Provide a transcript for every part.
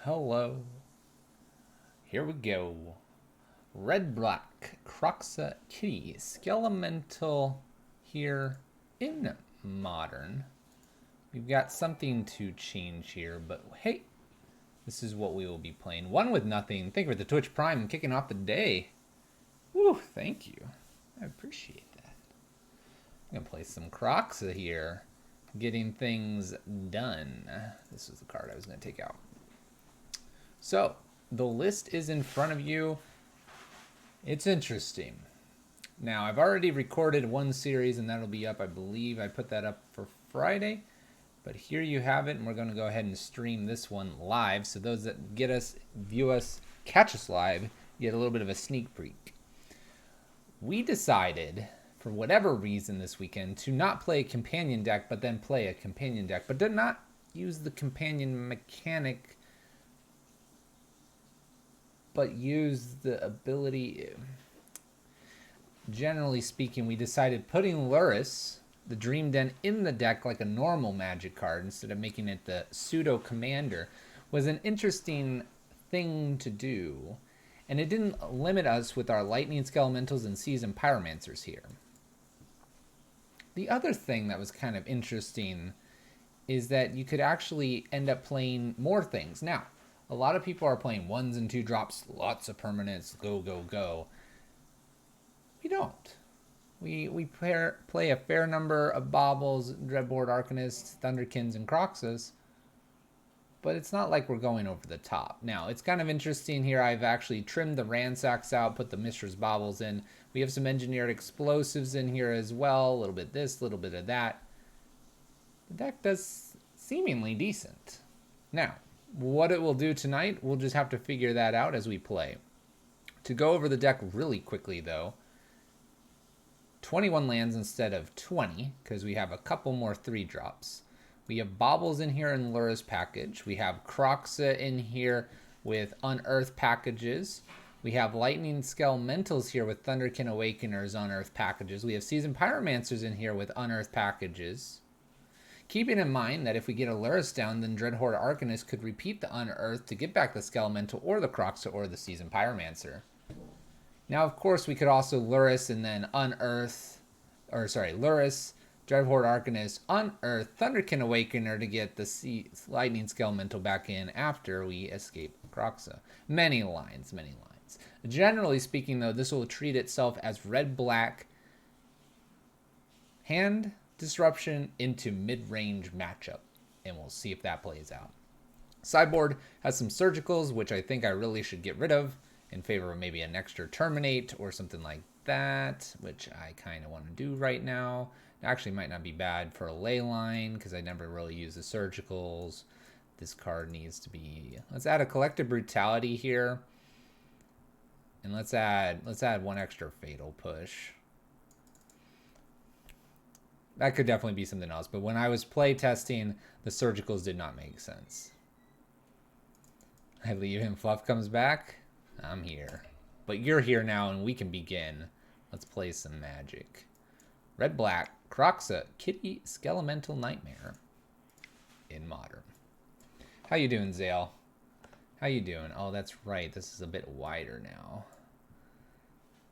Hello. Here we go. Red Black Kroxa Kitty Skelemental here in Modern. We've got something to change here, but hey, this is what we will be playing. One with nothing. Thank you for the Twitch Prime kicking off the day. Woo, thank you. I appreciate that. I'm gonna play some Kroxa here. Getting things done. This was the card I was gonna take out. So, the list is in front of you. It's interesting. Now, I've already recorded one series and that'll be up, I believe. I put that up for Friday. But here you have it, and we're going to go ahead and stream this one live. So those that get us, view us, catch us live, get a little bit of a sneak peek. We decided, for whatever reason this weekend, to not play a companion deck, but then play a companion deck. But did not use the companion mechanic, but use the ability. Generally speaking, we decided putting Lurrus, the Dream Den, in the deck like a normal Magic card instead of making it the pseudo commander was an interesting thing to do, and it didn't limit us with our Lightning Skelementals and Seasoned Pyromancers here. The other thing that was kind of interesting is that you could actually end up playing more things. Now, a lot of people are playing 1s and 2 drops, lots of permanents, go, go, go. We don't. We play a fair number of Baubles, Dreadboard Arcanists, Thunderkins, and Kroxas, but it's not like we're going over the top. Now, it's kind of interesting here. I've actually trimmed the Ransacks out, put the Mishra's Baubles in. We have some Engineered Explosives in here as well. A little bit this, a little bit of that. The deck does seemingly decent. Now, what it will do tonight, we'll just have to figure that out as we play. To go over the deck really quickly, though, 21 lands instead of 20, because we have a couple more 3-drops. We have Baubles in here in Lurrus package. We have Kroxa in here with Unearth packages. We have Lightning Skelementals here with Thunderkin Awakeners Unearth packages. We have Seasoned Pyromancers in here with Unearth packages. Keeping in mind that if we get a Lurrus down, then Dreadhorde Arcanist could repeat the Unearth to get back the Skelemental or the Kroxa or the Seasoned Pyromancer. Now, of course, we could also Lurrus and then Unearth, Lurrus, Dreadhorde Arcanist, Unearth, Thunderkin Awakener to get the Lightning Skelemental back in after we escape Kroxa. Many lines, many lines. Generally speaking, though, this will treat itself as red-black hand disruption into mid-range matchup, and we'll see if that plays out. Sideboard has some Surgicals, which I think I really should get rid of in favor of maybe an extra Terminate or something like that, which I kind of want to do right now. It actually might not be bad for a ley line because I never really use the Surgicals. This card needs to be... Let's add a Collective Brutality here. And let's add one extra Fatal Push. That could definitely be something else, but when I was play testing, the Surgicals did not make sense. I leave him, Fluff comes back. I'm here. But you're here now and we can begin. Let's play some Magic. Red-Black, Kroxa, Kitty, Skelemental Nightmare in Modern. How you doing, Zale? How you doing? Oh, that's right. This is a bit wider now.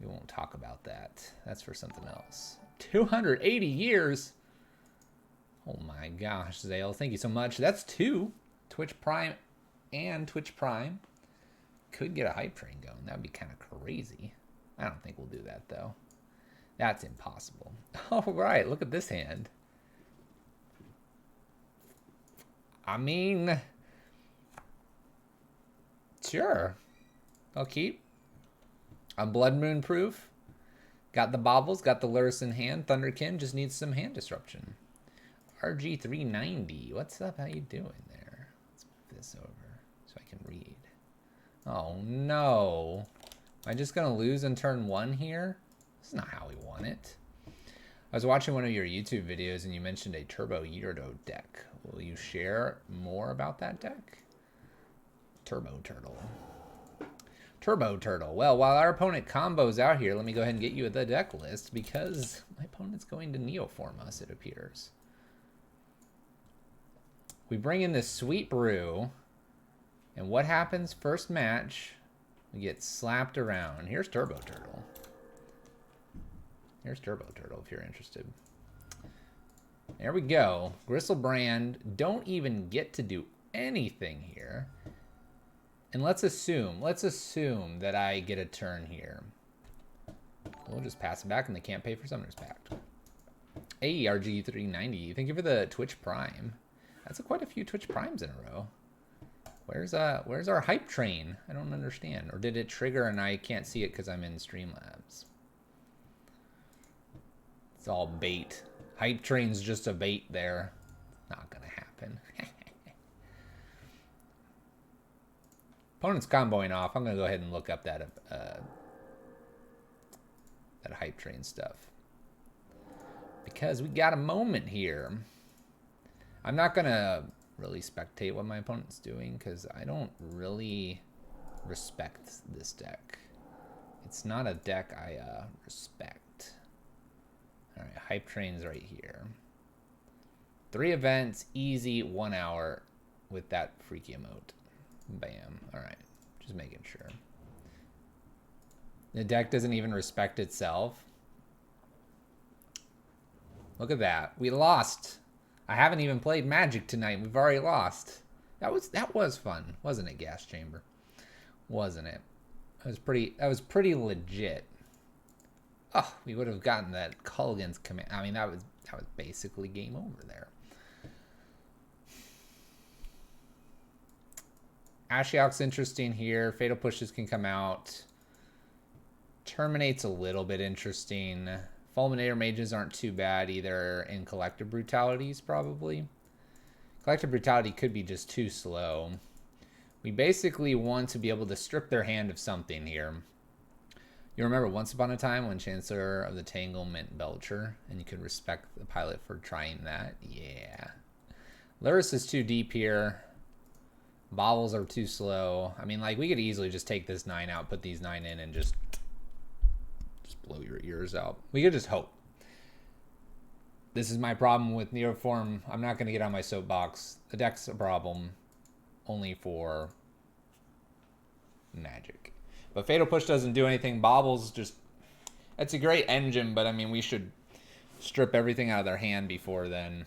We won't talk about that. That's for something else. 280 years? Oh my gosh, Zale. Thank you so much. That's 2. Twitch Prime and Twitch Prime. Could get a hype train going. That would be kind of crazy. I don't think we'll do that, though. That's impossible. All right, look at this hand. I mean, sure. I'll keep. I'm Blood Moon proof. Got the Baubles, got the Lurrus in hand. Thunderkin just needs some hand disruption. RG390. What's up? How you doing there? Let's move this over so I can read. Oh no. Am I just going to lose in turn 1 here? This is not how we want it. I was watching one of your YouTube videos and you mentioned a Turbo Yurdo deck. Will you share more about that deck? Turbo Turtle. Turbo Turtle. Well, while our opponent combos out here, let me go ahead and get you the deck list because my opponent's going to Neoform us, it appears. We bring in this Sweet Brew. And what happens first match? We get slapped around. Here's Turbo Turtle. Here's Turbo Turtle if you're interested. There we go. Gristlebrand don't even get to do anything here. And let's assume that I get a turn here. We'll just pass it back and they can't pay for Summoner's Pact. Hey, RG390, thank you for the Twitch Prime. That's quite a few Twitch Primes in a row. Where's our hype train? I don't understand. Or did it trigger and I can't see it because I'm in Streamlabs? It's all bait. Hype train's just a bait there. Not gonna happen. Opponent's comboing off. I'm gonna go ahead and look up that hype train stuff. Because we got a moment here. I'm not gonna really spectate what my opponent's doing because I don't really respect this deck. It's not a deck I respect. Alright, hype train's right here. 3 events, easy, 1 hour with that freaky emote. Bam. Alright, just making sure. The deck doesn't even respect itself. Look at that. We lost. I haven't even played Magic tonight. We've already lost. That was fun, wasn't it, Gas Chamber? Wasn't it? That was pretty legit. Oh, we would have gotten that Culligan's command. I mean, that was basically game over there. Ashiok's interesting here. Fatal Pushes can come out. Terminate's a little bit interesting. Fulminator Mages aren't too bad either in Collective Brutalities, probably. Collective Brutality could be just too slow. We basically want to be able to strip their hand of something here. You remember once upon a time when Chancellor of the Tangle meant Belcher, and you could respect the pilot for trying that? Yeah. Lurrus is too deep here. Bobbles are too slow. I mean, like, we could easily just take this 9 out, put these 9 in, and just blow your ears out. We could just hope. This is my problem with Neoform. I'm not going to get on my soapbox. The deck's a problem only for Magic. But Fatal Push doesn't do anything. Bobbles just... It's a great engine, but I mean, we should strip everything out of their hand before then.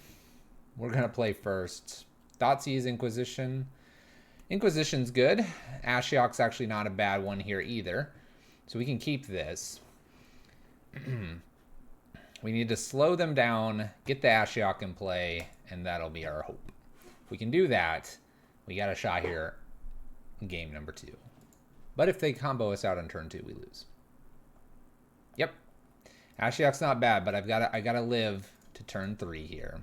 We're going to play first. Thoughtseize Inquisition. Inquisition's good. Ashiok's actually not a bad one here either. So we can keep this. We need to slow them down, get the Ashiok in play, and that'll be our hope. If we can do that, we got a shot here in game number 2. But if they combo us out on turn 2, we lose. Yep. Ashiok's not bad, but I gotta live to turn 3 here.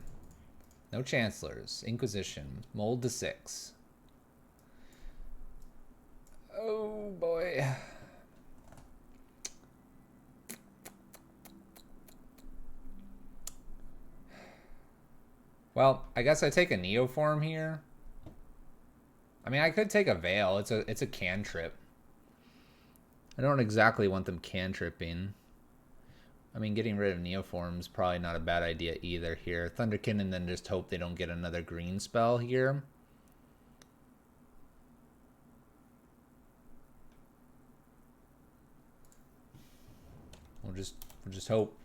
No Chancellors. Inquisition. Mold to 6. Oh boy. Well, I guess I take a Neoform here. I mean, I could take a Veil. It's a cantrip. I don't exactly want them cantripping. I mean, getting rid of Neoform's probably not a bad idea either here. Thunderkin and then just hope they don't get another green spell here. We'll just hope,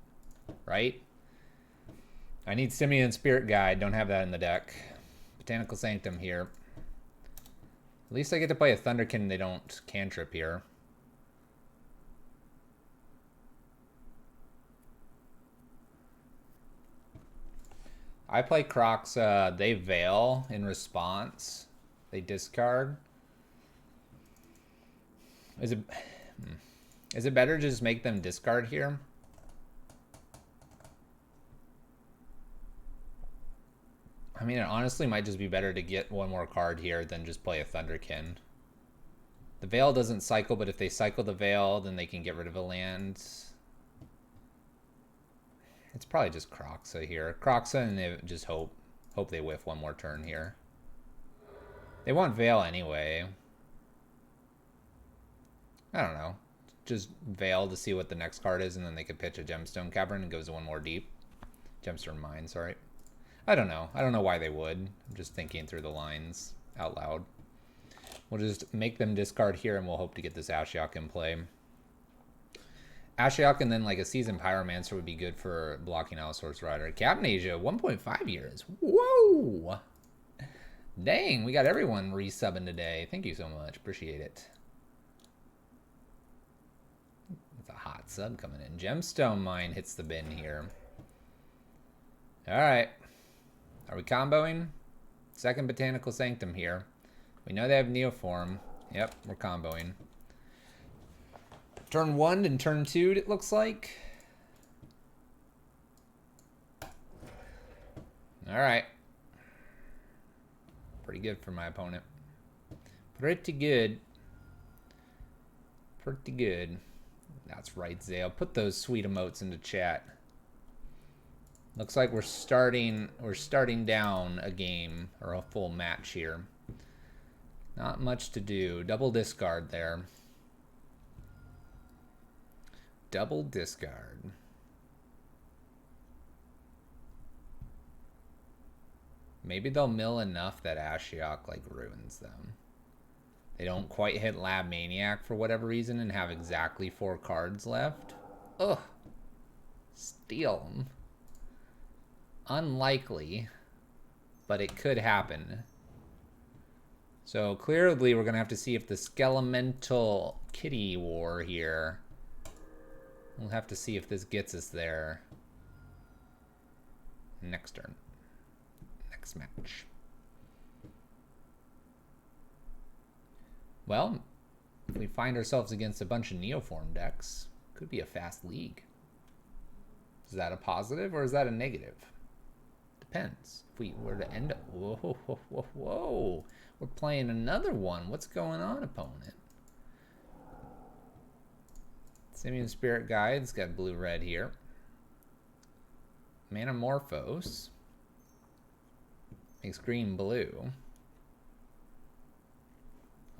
right? I need Simian Spirit Guide. Don't have that in the deck. Botanical Sanctum here. At least I get to play a Thunderkin and they don't cantrip here. I play Kroxa. They Veil in response. They discard. Is it better to just make them discard here? I mean, it honestly might just be better to get one more card here than just play a Thunderkin. The Veil doesn't cycle, but if they cycle the Veil, then they can get rid of a land. It's probably just Kroxa here. Kroxa, and they just hope they whiff one more turn here. They want Veil anyway. I don't know. Just Veil to see what the next card is, and then they could pitch a Gemstone Cavern and goes one more deep. Gemstone Mine, sorry. I don't know. I don't know why they would. I'm just thinking through the lines out loud. We'll just make them discard here, and we'll hope to get this Ashiok in play. Ashiok and then like a Seasoned Pyromancer would be good for blocking Allosaurus Rider. Captain Asia, 1.5 years. Whoa! Dang, we got everyone resubbing today. Thank you so much. Appreciate it. That's a hot sub coming in. Gemstone Mine hits the bin here. All right. Are we comboing? Second Botanical Sanctum here. We know they have Neoform. Yep, we're comboing. Turn 1 and turn 2, it looks like. All right. Pretty good for my opponent. Pretty good. Pretty good. That's right, Zale. Put those sweet emotes into chat. Looks like we're starting down a game or a full match here. Not much to do. Double discard there. Double discard. Maybe they'll mill enough that Ashiok like ruins them. They don't quite hit Lab Maniac for whatever reason and have exactly 4 cards left. Ugh. Steal them. Unlikely, but it could happen. So clearly we're going to have to see if the Skelemental Kitty War here, we'll have to see if this gets us there next turn, next match. Well, if we find ourselves against a bunch of Neoform decks, could be a fast league. Is that a positive or is that a negative? Depends. If we were to end up... Whoa, whoa, whoa, whoa. We're playing another one. What's going on, opponent? Simian Spirit Guide's got blue-red here. Manamorphose makes green-blue.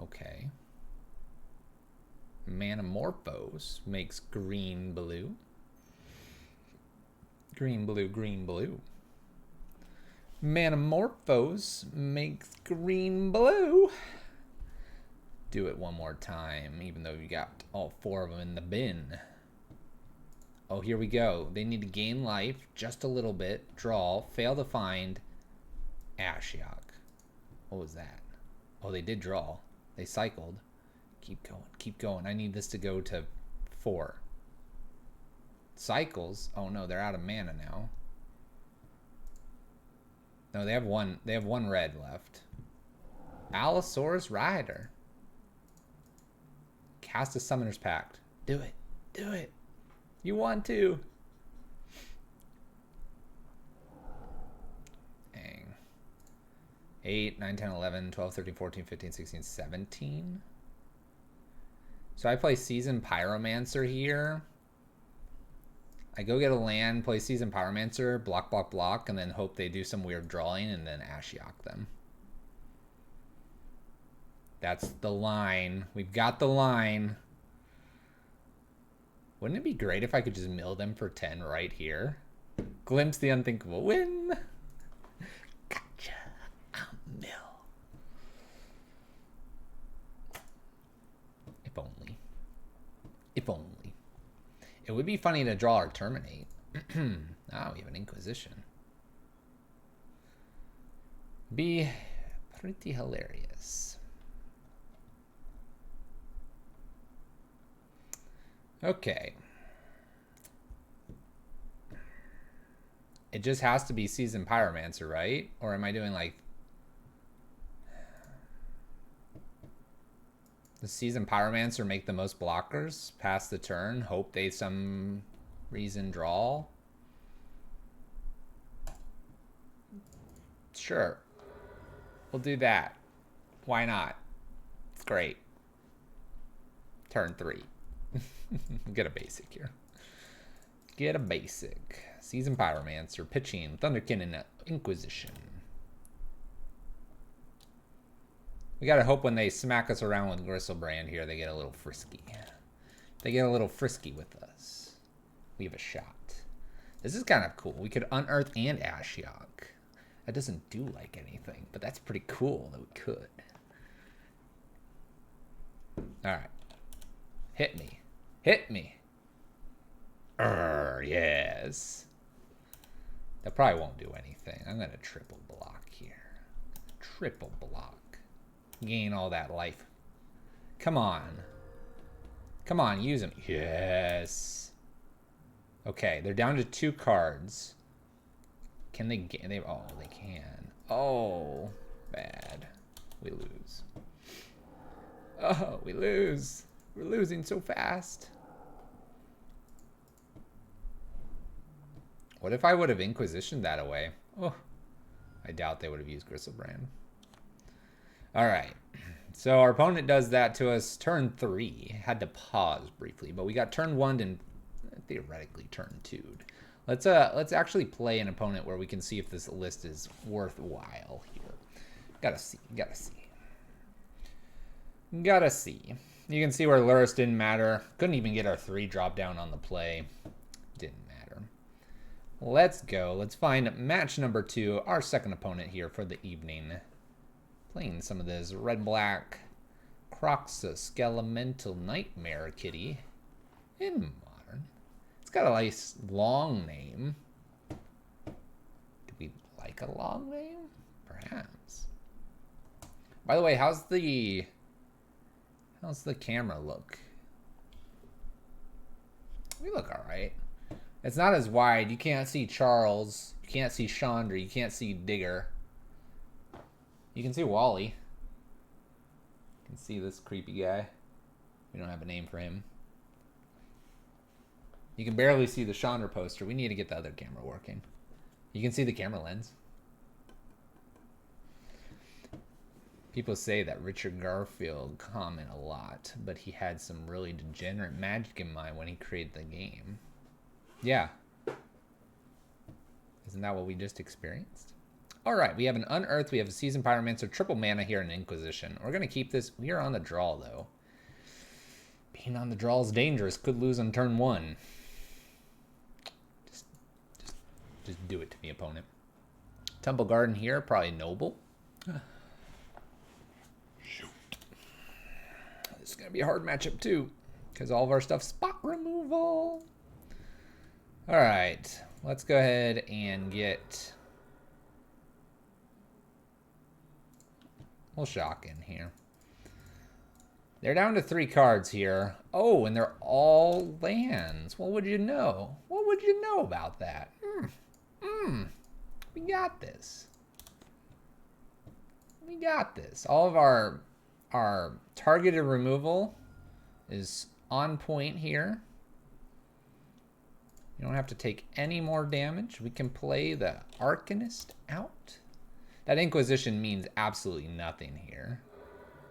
Okay. Manamorphose makes green-blue. Green-blue, green-blue. Manamorphose makes green-blue. Do it one more time, even though you got all 4 of them in the bin. Oh, here we go. They need to gain life just a little bit. Draw. Fail to find. Ashiok. What was that? Oh, they did draw. They cycled. Keep going. Keep going. I need this to go to 4. Cycles. Oh, no. They're out of mana now. No, they have one. They have 1 red left. Allosaurus Rider. Cast a Summoner's Pact. Do it. Do it. You want to. Dang. 8, 9, 10, 11, 12, 13, 14, 15, 16, 17. So I play Seasoned Pyromancer here. I go get a land, play Seasoned Pyromancer, block, block, block, and then hope they do some weird drawing and then Ashiok them. That's the line. We've got the line. Wouldn't it be great if I could just mill them for 10 right here? Glimpse the unthinkable. Win! Gotcha. I'll mill. If only. If only. It would be funny to draw or terminate. Ah, we have an Inquisition. Be pretty hilarious. Okay. It just has to be Seasoned Pyromancer, right? Or am I doing like... The Seasoned Pyromancer make the most blockers past the turn. Hope they some reason draw. Sure. We'll do that. Why not? It's great. Turn 3. Get a basic here. Get a basic. Seasoned Pyromancer, pitching, Thunderkin, and Inquisition. We gotta hope when they smack us around with Gristlebrand here, they get a little frisky. They get a little frisky with us. We have a shot. This is kind of cool. We could Unearth and Ashiok. That doesn't do like anything, but that's pretty cool that we could. Alright. Hit me. Hit me. Yes. That probably won't do anything. I'm going to triple block here. Triple block. Gain all that life. Come on. Come on, use them. Yes. Okay, they're down to 2 cards. Can they get... Oh, they can. Oh, bad. We lose. Oh, we lose. We're losing so fast. What if I would have Inquisitioned that away? Oh, I doubt they would have used Gristlebrand. All right. So our opponent does that to us turn 3. Had to pause briefly, but we got turn 1 and theoretically turn 2'd. Let's actually play an opponent where we can see if this list is worthwhile here. Gotta see. You can see where Lurrus didn't matter. Couldn't even get our 3 drop down on the play. Didn't matter. Let's go. Let's find match number 2, our second opponent here for the evening. Playing some of this red-black Kroxa Skelemental Nightmare Kitty in Modern. It's got a nice long name. Do we like a long name? Perhaps. By the way, how's the camera look? We look all right. It's not as wide. You can't see Charles. You can't see Chandra. You can't see Digger. You can see Wally. You can see this creepy guy. We don't have a name for him. You can barely see the Chandra poster. We need to get the other camera working. You can see the camera lens. People say that Richard Garfield comment a lot, but he had some really degenerate magic in mind when he created the game. Yeah. Isn't that what we just experienced? All right, we have an Unearth, we have a Seasoned Pyromancer, triple mana here, and Inquisition. We're going to keep this. We are on the draw, though. Being on the draw is dangerous. Could lose on turn 1. Just do it to me, opponent. Temple Garden here, probably Noble. Shoot. This is going to be a hard matchup, too, because all of our stuff's spot removal. All right, let's go ahead and get... We'll shock in here. They're down to 3 cards here. Oh, and they're all lands. What would you know? What would you know about that? We got this. We got this. All of our targeted removal is on point here. You don't have to take any more damage. We can play the Arcanist out. That Inquisition means absolutely nothing here.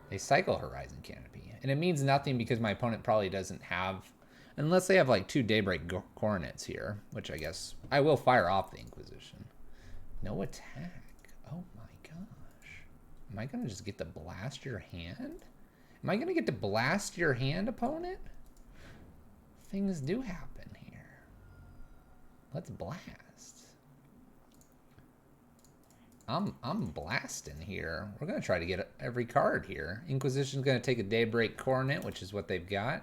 They cycle Horizon Canopy. And it means nothing because my opponent probably doesn't have... Unless they have like 2 Daybreak Coronets here, which I guess... I will fire off the Inquisition. No attack. Oh my gosh. Am I going to just get to blast your hand? Am I going to get to blast your hand, opponent? Things do happen here. Let's blast. I'm blasting here. We're going to try to get every card here. Inquisition's going to take a Daybreak Coronet, which is what they've got.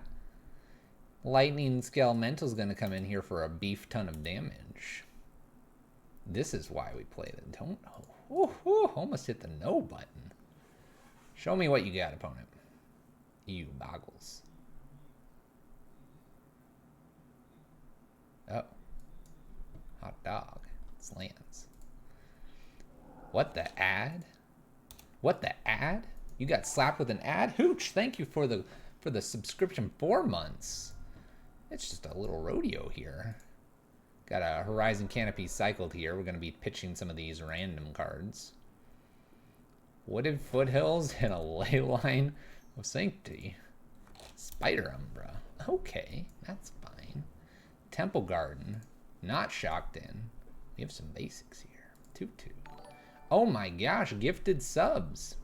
Lightning Skelemental's going to come in here for a beef ton of damage. This is why we play the don't know. Ooh, almost hit the no button. Show me what you got, opponent. You boggles. Oh. Hot dog. It's lands. What the ad? What the ad? You got slapped with an ad? Hooch, thank you for the subscription 4 months. It's just a little rodeo here. Got a Horizon Canopy cycled here. We're going to be pitching some of these random cards. Wooded Foothills and a Leyline of Sanctity. Spider Umbra. Okay, that's fine. Temple Garden. Not shocked in. We have some basics here. 2/2. Oh my gosh, gifted subs.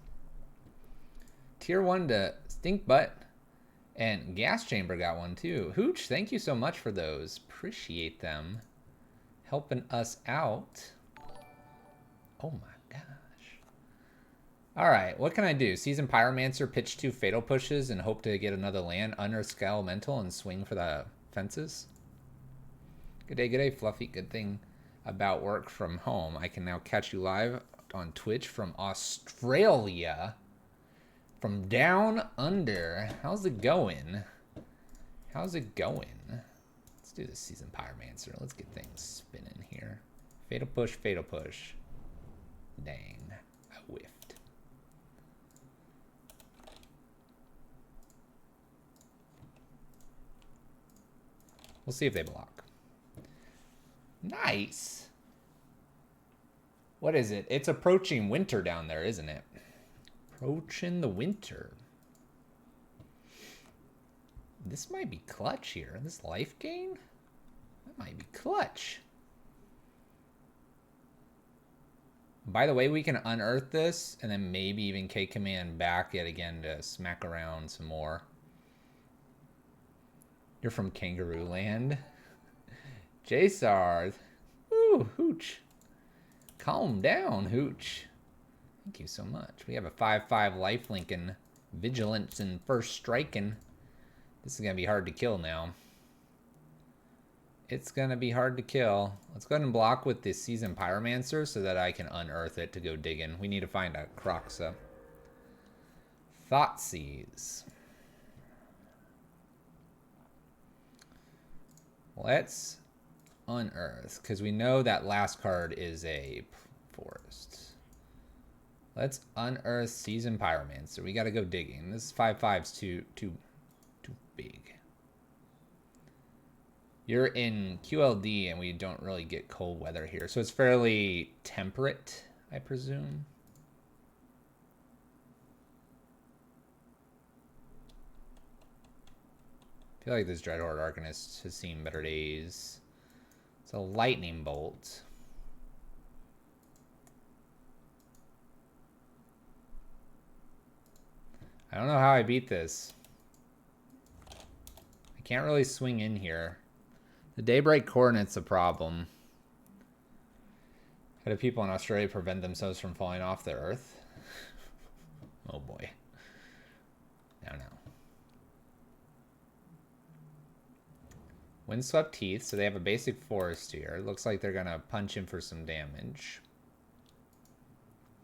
Tier 1 to Stink Butt. And Gas Chamber got one too. Hooch, thank you so much for those. Appreciate them. Helping us out. Oh my gosh. All right, what can I do? Season Pyromancer, pitch 2 Fatal Pushes, and hope to get another land. Unearth Skelemental and swing for the fences. Good day, Fluffy. Good thing about work from home. I can now catch you live on Twitch from Australia. From down under. How's it going? How's it going? Let's do this Season Pyromancer. Let's get things spinning here. Fatal Push, Fatal Push. Dang, I whiffed. We'll see if they block. Nice. What is it? It's approaching winter down there, isn't it? Approaching the winter. This might be clutch here. This life gain? That might be clutch. By the way, we can unearth this and then maybe even K-Command back yet again to smack around some more. You're from Kangaroo Land. Jasar. Ooh, Hooch. Calm down, Hooch. Thank you so much. We have a 5/5 lifelink and vigilance and first striking. This is going to be hard to kill now. It's going to be hard to kill. Let's go ahead and block with this Season Pyromancer so that I can unearth it to go digging. We need to find a Kroxa. Thoughtseize. Let's unearth, because we know that last card is a forest. Let's unearth Season Pyromancer. We got to go digging. This 5/5's too big. You're in QLD and we don't really get cold weather here, so it's fairly temperate, I presume. I feel like this Dreadhorde Arcanist has seen better days. It's a lightning bolt. I don't know how I beat this. I can't really swing in here. The Daybreak Coordinate's a problem. How do people in Australia prevent themselves from falling off the earth? Oh boy. No. Windswept Teeth, so they have a basic forest here. It looks like they're going to punch in for some damage.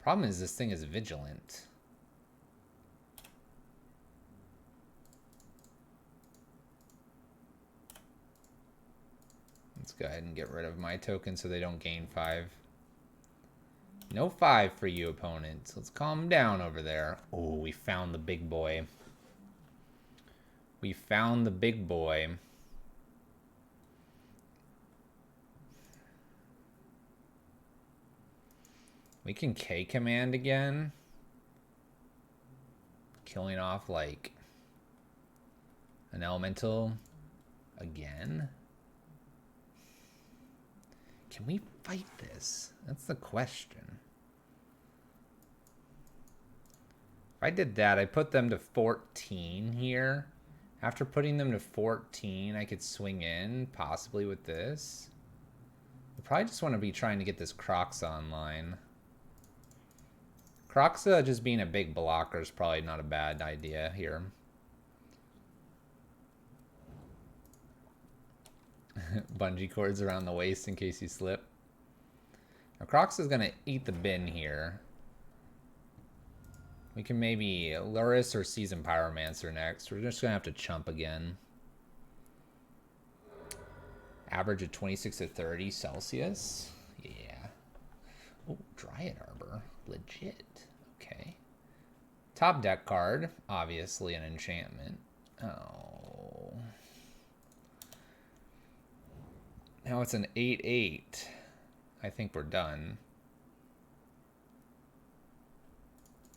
Problem is this thing is vigilant. Let's go ahead and get rid of my token so they don't gain 5. No 5 for you, opponents. Let's calm down over there. Oh, we found the big boy. We found the big boy. We can K-Command again. Killing off, like, an elemental again. Can we fight this? That's the question. If I did that, I put them to 14 here. After putting them to 14, I could swing in, possibly with this. I probably just want to be trying to get this Kroxa online. Kroxa just being a big blocker is probably not a bad idea here. Bungee cords around the waist in case you slip. Now Kroxa is going to eat the bin here. We can maybe Lurrus or Season Pyromancer next. We're just going to have to chump again. Average of 26 to 30 Celsius. Yeah. Oh, Dryad Arbor. Legit. Okay. Top deck card. Obviously an enchantment. Oh. Now it's an 8/8. I think we're done.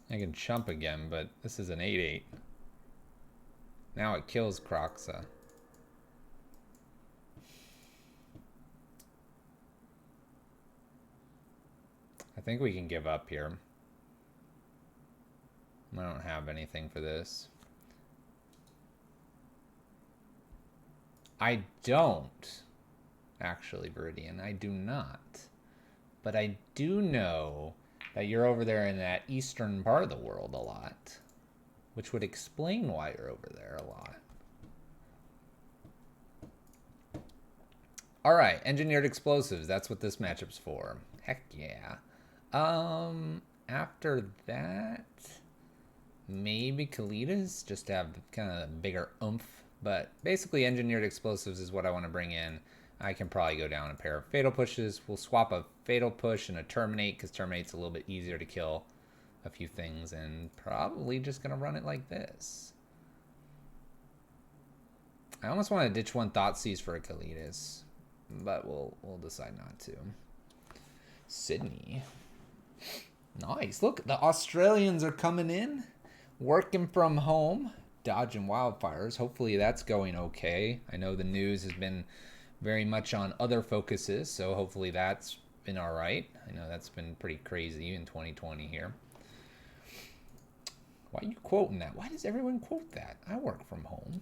I can chump again, but this is an 8/8. Now it kills Kroxa. I think we can give up here. I don't have anything for this. I don't, actually, Viridian. I do not. But I do know that you're over there in that eastern part of the world a lot, which would explain why you're over there a lot. All right, engineered explosives. That's what this matchup's for. Heck yeah. After that, maybe Kalitas, just to have kind of bigger oomph. But basically, engineered explosives is what I want to bring in. I can probably go down a pair of fatal pushes. We'll swap a fatal push and a terminate, because terminate's a little bit easier to kill a few things, and probably just gonna run it like this. I almost want to ditch one Thoughtseize for a Kalitas, but we'll decide not to. Sydney. Nice. Look, the Australians are coming in, working from home, dodging wildfires. Hopefully that's going okay. I know the news has been very much on other focuses, so hopefully that's been all right. I know that's been pretty crazy in 2020 here. Why are you quoting that? Why does everyone quote that? I work from home.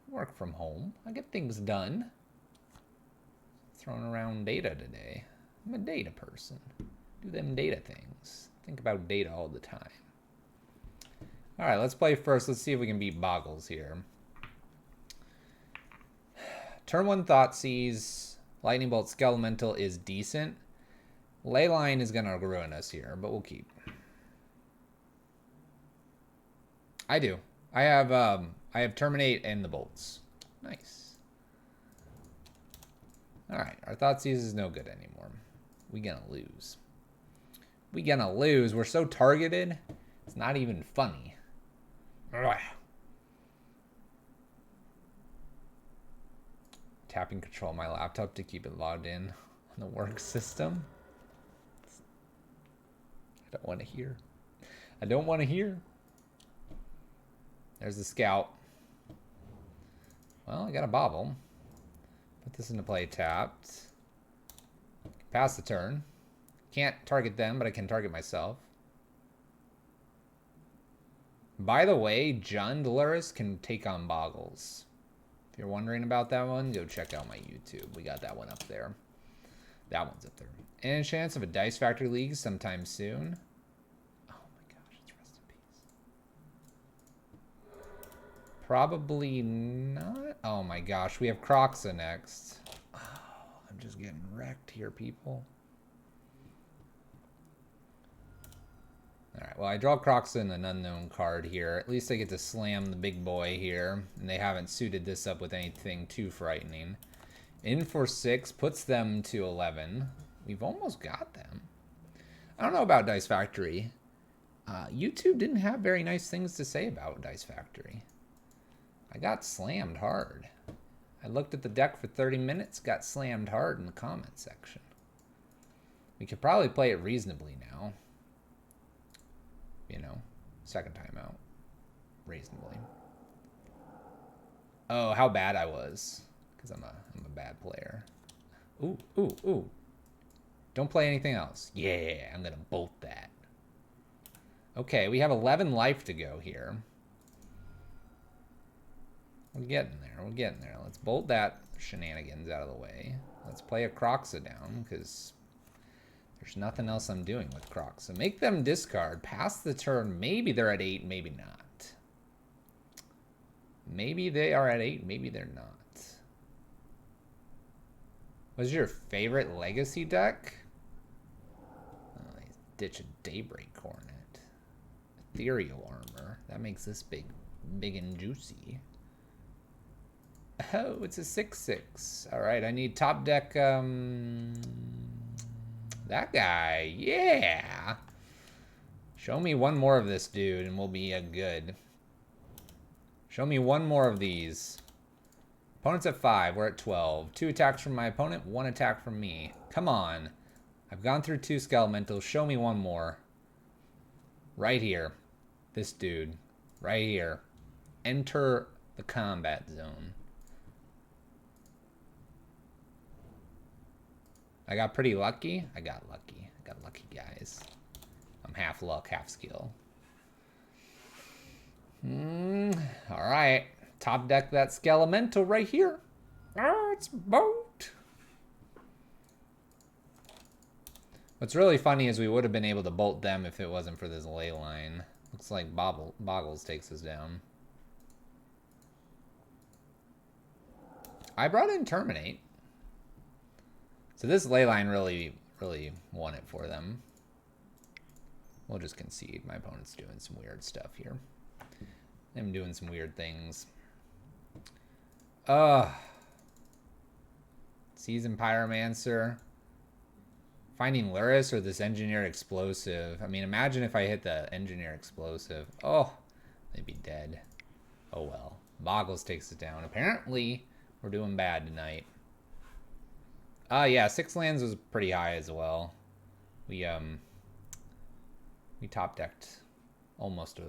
Work from home. I get things done. Throwing around data today. I'm a data person. Do them data things. Think about data all the time. All right, let's play first. Let's see if we can beat Boggles here. Turn 1 Thoughtseize. Lightning Bolt Skelemental is decent. Leyline is going to ruin us here, but we'll keep. I do. I have Terminate and the bolts. Nice. All right, our Thoughtseize is no good anymore. We gonna lose. We gonna lose. We're so targeted. It's not even funny. Ugh. Tapping control my laptop to keep it logged in on the work system. I don't want to hear. I don't want to hear. There's the scout. Well, I got a bobble. Put this into play tapped. Pass the turn. Can't target them, but I can target myself. By the way, Jund Lurrus can take on Boggles. If you're wondering about that one, go check out my YouTube. We got that one up there. That one's up there. And a chance of a Dice Factory League sometime soon. Oh my gosh, it's rest in peace. Probably not. Oh my gosh, we have Kroxa next. Oh, I'm just getting wrecked here, people. Alright, well, I draw Kroxa and an unknown card here. At least I get to slam the big boy here. And they haven't suited this up with anything too frightening. In for 6, puts them to 11. We've almost got them. I don't know about Dice Factory. YouTube didn't have very nice things to say about Dice Factory. I got slammed hard. I looked at the deck for 30 minutes, got slammed hard in the comment section. We could probably play it reasonably now. You know, second time out. Reasonably. Oh, how bad I was. Because I'm a bad player. Ooh, ooh, ooh. Don't play anything else. Yeah, I'm going to bolt that. Okay, we have 11 life to go here. We're getting there. We're getting there. Let's bolt that shenanigans out of the way. Let's play a Kroxa down, because there's nothing else I'm doing with Kroxa. Make them discard. Pass the turn. Maybe they're at 8, maybe not. Maybe they are at 8, maybe they're not. What's your favorite legacy deck? Oh, ditch a Daybreak Hornet. Ethereal Armor. That makes this big and juicy. Oh, it's a 6/6. All right, I need top deck. That guy. Yeah. Show me one more of this dude and we'll be good. Show me one more of these. Opponent's at 5. We're at 12. 2 attacks from my opponent. 1 attack from me. Come on. I've gone through 2 Skelementals. Show me one more. Right here. This dude. Right here. Enter the combat zone. I got pretty lucky. I got lucky. I got lucky, guys. I'm half luck, half skill. All right. Top deck that Skelemental right here. Oh, it's boat. What's really funny is we would have been able to bolt them if it wasn't for this ley line. Looks like Boggles takes us down. I brought in Terminate. So this ley line really won it for them. We'll just concede. My opponent's doing some weird stuff here. I'm doing some weird things. Seasoned Pyromancer. Finding Lurrus or this Engineer Explosive. I mean, imagine if I hit the Engineer Explosive. Oh, they'd be dead. Oh well. Boggles takes it down. Apparently, we're doing bad tonight. Yeah, 6 lands was pretty high as well. We top decked almost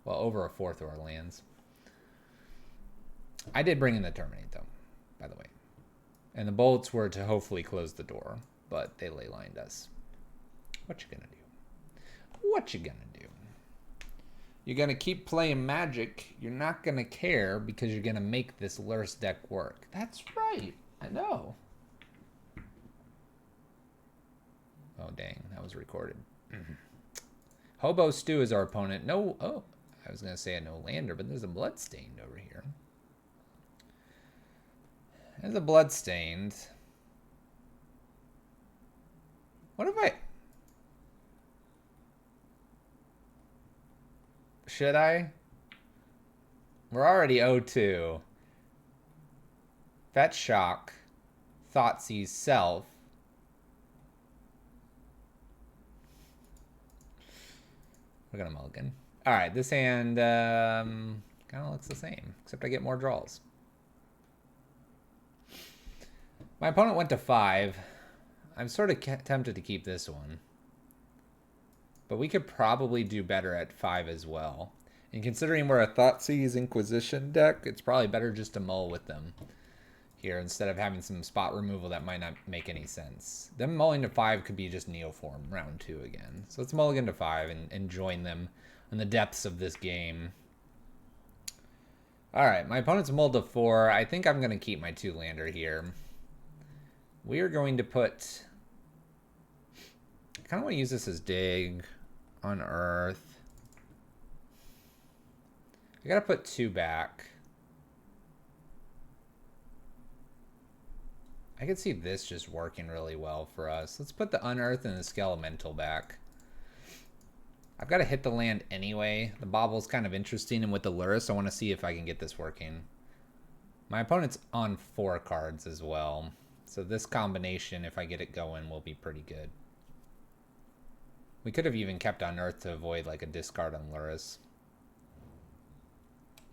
over a fourth of our lands. I did bring in the Terminate though, by the way. And the bolts were to hopefully close the door, but they ley lined us. What you gonna do? What you gonna do? You're gonna keep playing Magic. You're not gonna care because you're gonna make this Lurrus deck work. That's right. I know. Oh dang, that was recorded. Hobo Stew is our opponent. No, oh, I was gonna say a no lander, but there's a Bloodstained over here. There's a Bloodstained. What if I... Should I? We're already 0-2. Fetch Shock. Thoughtseize Self. We're gonna mulligan. Alright, this hand kind of looks the same, except I get more draws. My opponent went to 5. I'm sort of tempted to keep this one. But we could probably do better at 5 as well. And considering we're a Thoughtseize Inquisition deck, it's probably better just to mull with them here instead of having some spot removal that might not make any sense. Them mulling to 5 could be just Neoform round 2 again. So let's mulligan to 5 and join them in the depths of this game. Alright, my opponent's mulled to 4. I think I'm going to keep my 2-lander here. We are going to put... I kind of want to use this as dig on Earth. I got to put 2 back. I could see this just working really well for us. Let's put the Unearth and the Skelemental back. I've got to hit the land anyway. The Bobble's kind of interesting, and with the Lurrus, I want to see if I can get this working. My opponent's on 4 cards as well. So this combination, if I get it going, will be pretty good. We could have even kept Unearth to avoid like a discard on Lurrus.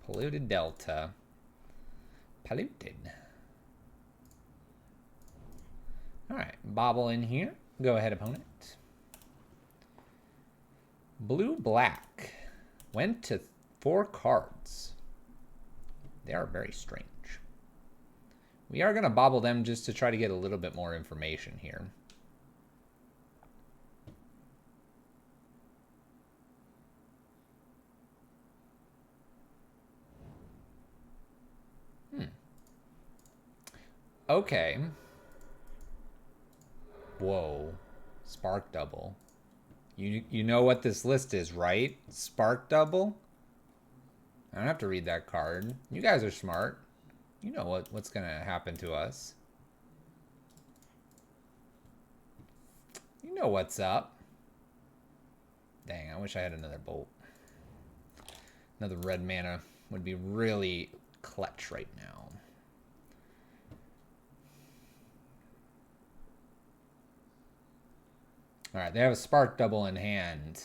Polluted Delta. Polluted. Alright, Bobble in here. Go ahead, opponent. Blue-black. Went to 4 cards. They are very strange. We are going to bobble them just to try to get a little bit more information here. Okay. Whoa. Spark Double. You know what this list is, right? Spark Double? I don't have to read that card. You guys are smart. You know what's going to happen to us. You know what's up. Dang, I wish I had another bolt. Another red mana would be really clutch right now. Alright, they have a Spark Double in hand.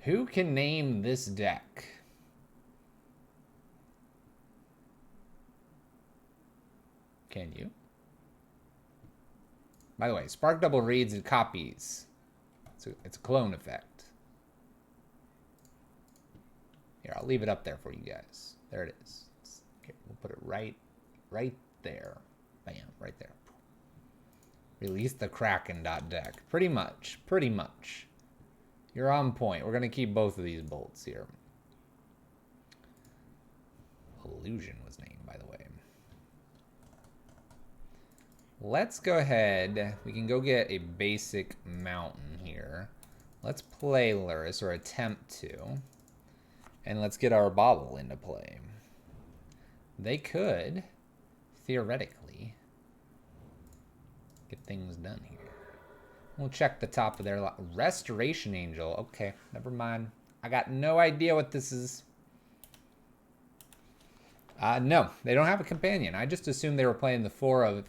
Who can name this deck? Can you? By the way, Spark Double reads and copies. It's a clone effect. Here, I'll leave it up there for you guys. There it is. Okay, we'll put it right there. Bam, right there. Release the Kraken deck. Pretty much. You're on point. We're going to keep both of these bolts here. Illusion was named, by the way. Let's go ahead. We can go get a basic mountain here. Let's play Lurrus, or attempt to. And let's get our bobble into play. They could, theoretically, get things done here. We'll check the top of their Restoration Angel. Okay, never mind. I got no idea what this is. No, they don't have a companion. I just assumed they were playing the 4 of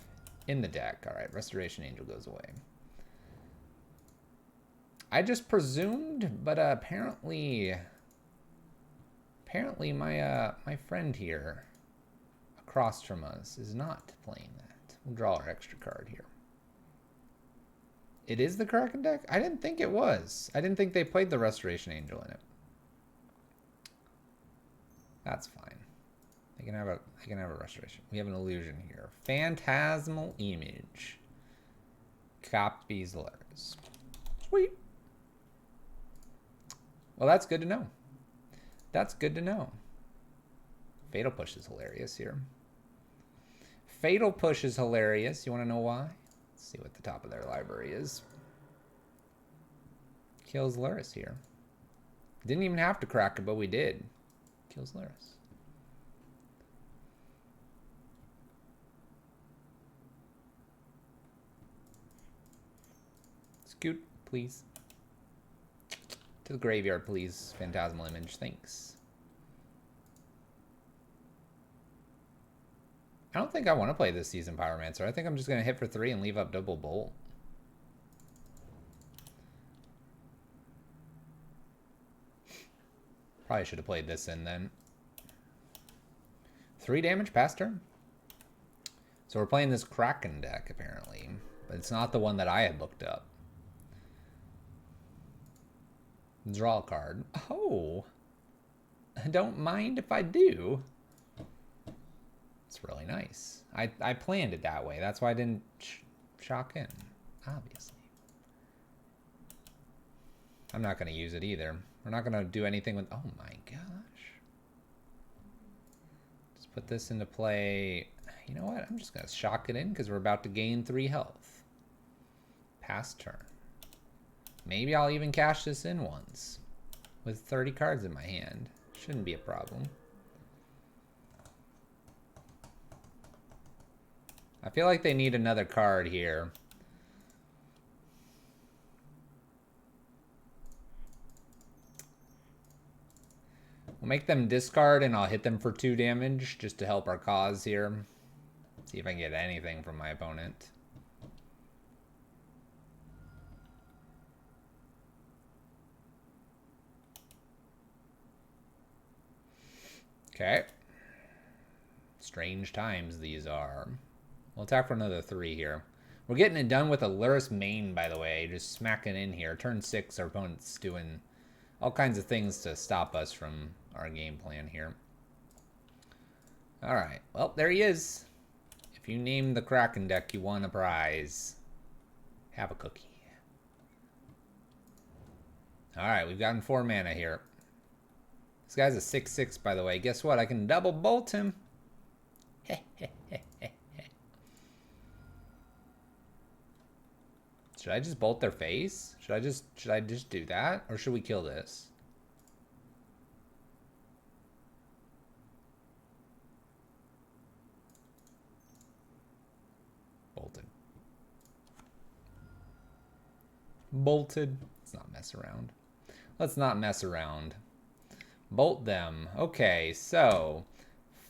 in the deck. All right, Restoration Angel goes away. I just presumed, but apparently my friend here across from us is not playing that. We'll draw our extra card here. It is the Kraken deck? I didn't think it was. I didn't think they played the Restoration Angel in it. That's fine. They can have a restoration. We have an illusion here. Phantasmal Image. Copies Lurrus. Sweet. Well, that's good to know. That's good to know. Fatal Push is hilarious here. Fatal Push is hilarious. You want to know why? Let's see what the top of their library is. Kills Lurrus here. Didn't even have to crack it, but we did. Kills Lurrus. Scoot, please. To the graveyard, please. Phantasmal Image, thanks. I don't think I want to play this season Pyromancer. I think I'm just going to hit for 3 and leave up double bolt. Probably should have played this in then. 3 damage past turn. So we're playing this Kraken deck apparently, but it's not the one that I had looked up. Draw a card. Oh, I don't mind if I do. It's really nice. I planned it that way. That's why I didn't shock in, obviously. I'm not going to use it either. We're not going to do anything with... Oh my gosh. Just put this into play. You know what? I'm just going to shock it in because we're about to gain 3 health. Past turn. Maybe I'll even cash this in once. With 30 cards in my hand. Shouldn't be a problem. I feel like they need another card here. We'll make them discard and I'll hit them for 2 damage just to help our cause here. See if I can get anything from my opponent. Okay. Strange times these are. We'll attack for another 3 here. We're getting it done with a Lurrus main, by the way. Just smacking in here. Turn 6, our opponent's doing all kinds of things to stop us from our game plan here. Alright. Well, there he is. If you name the Kraken deck, you won a prize. Have a cookie. Alright, we've gotten 4 mana here. This guy's a 6/6, by the way. Guess what? I can double bolt him. Should I just bolt their face? Should I just do that? Or should we kill this? Bolted. Bolted. Let's not mess around. Let's not mess around. Bolt them. Okay, so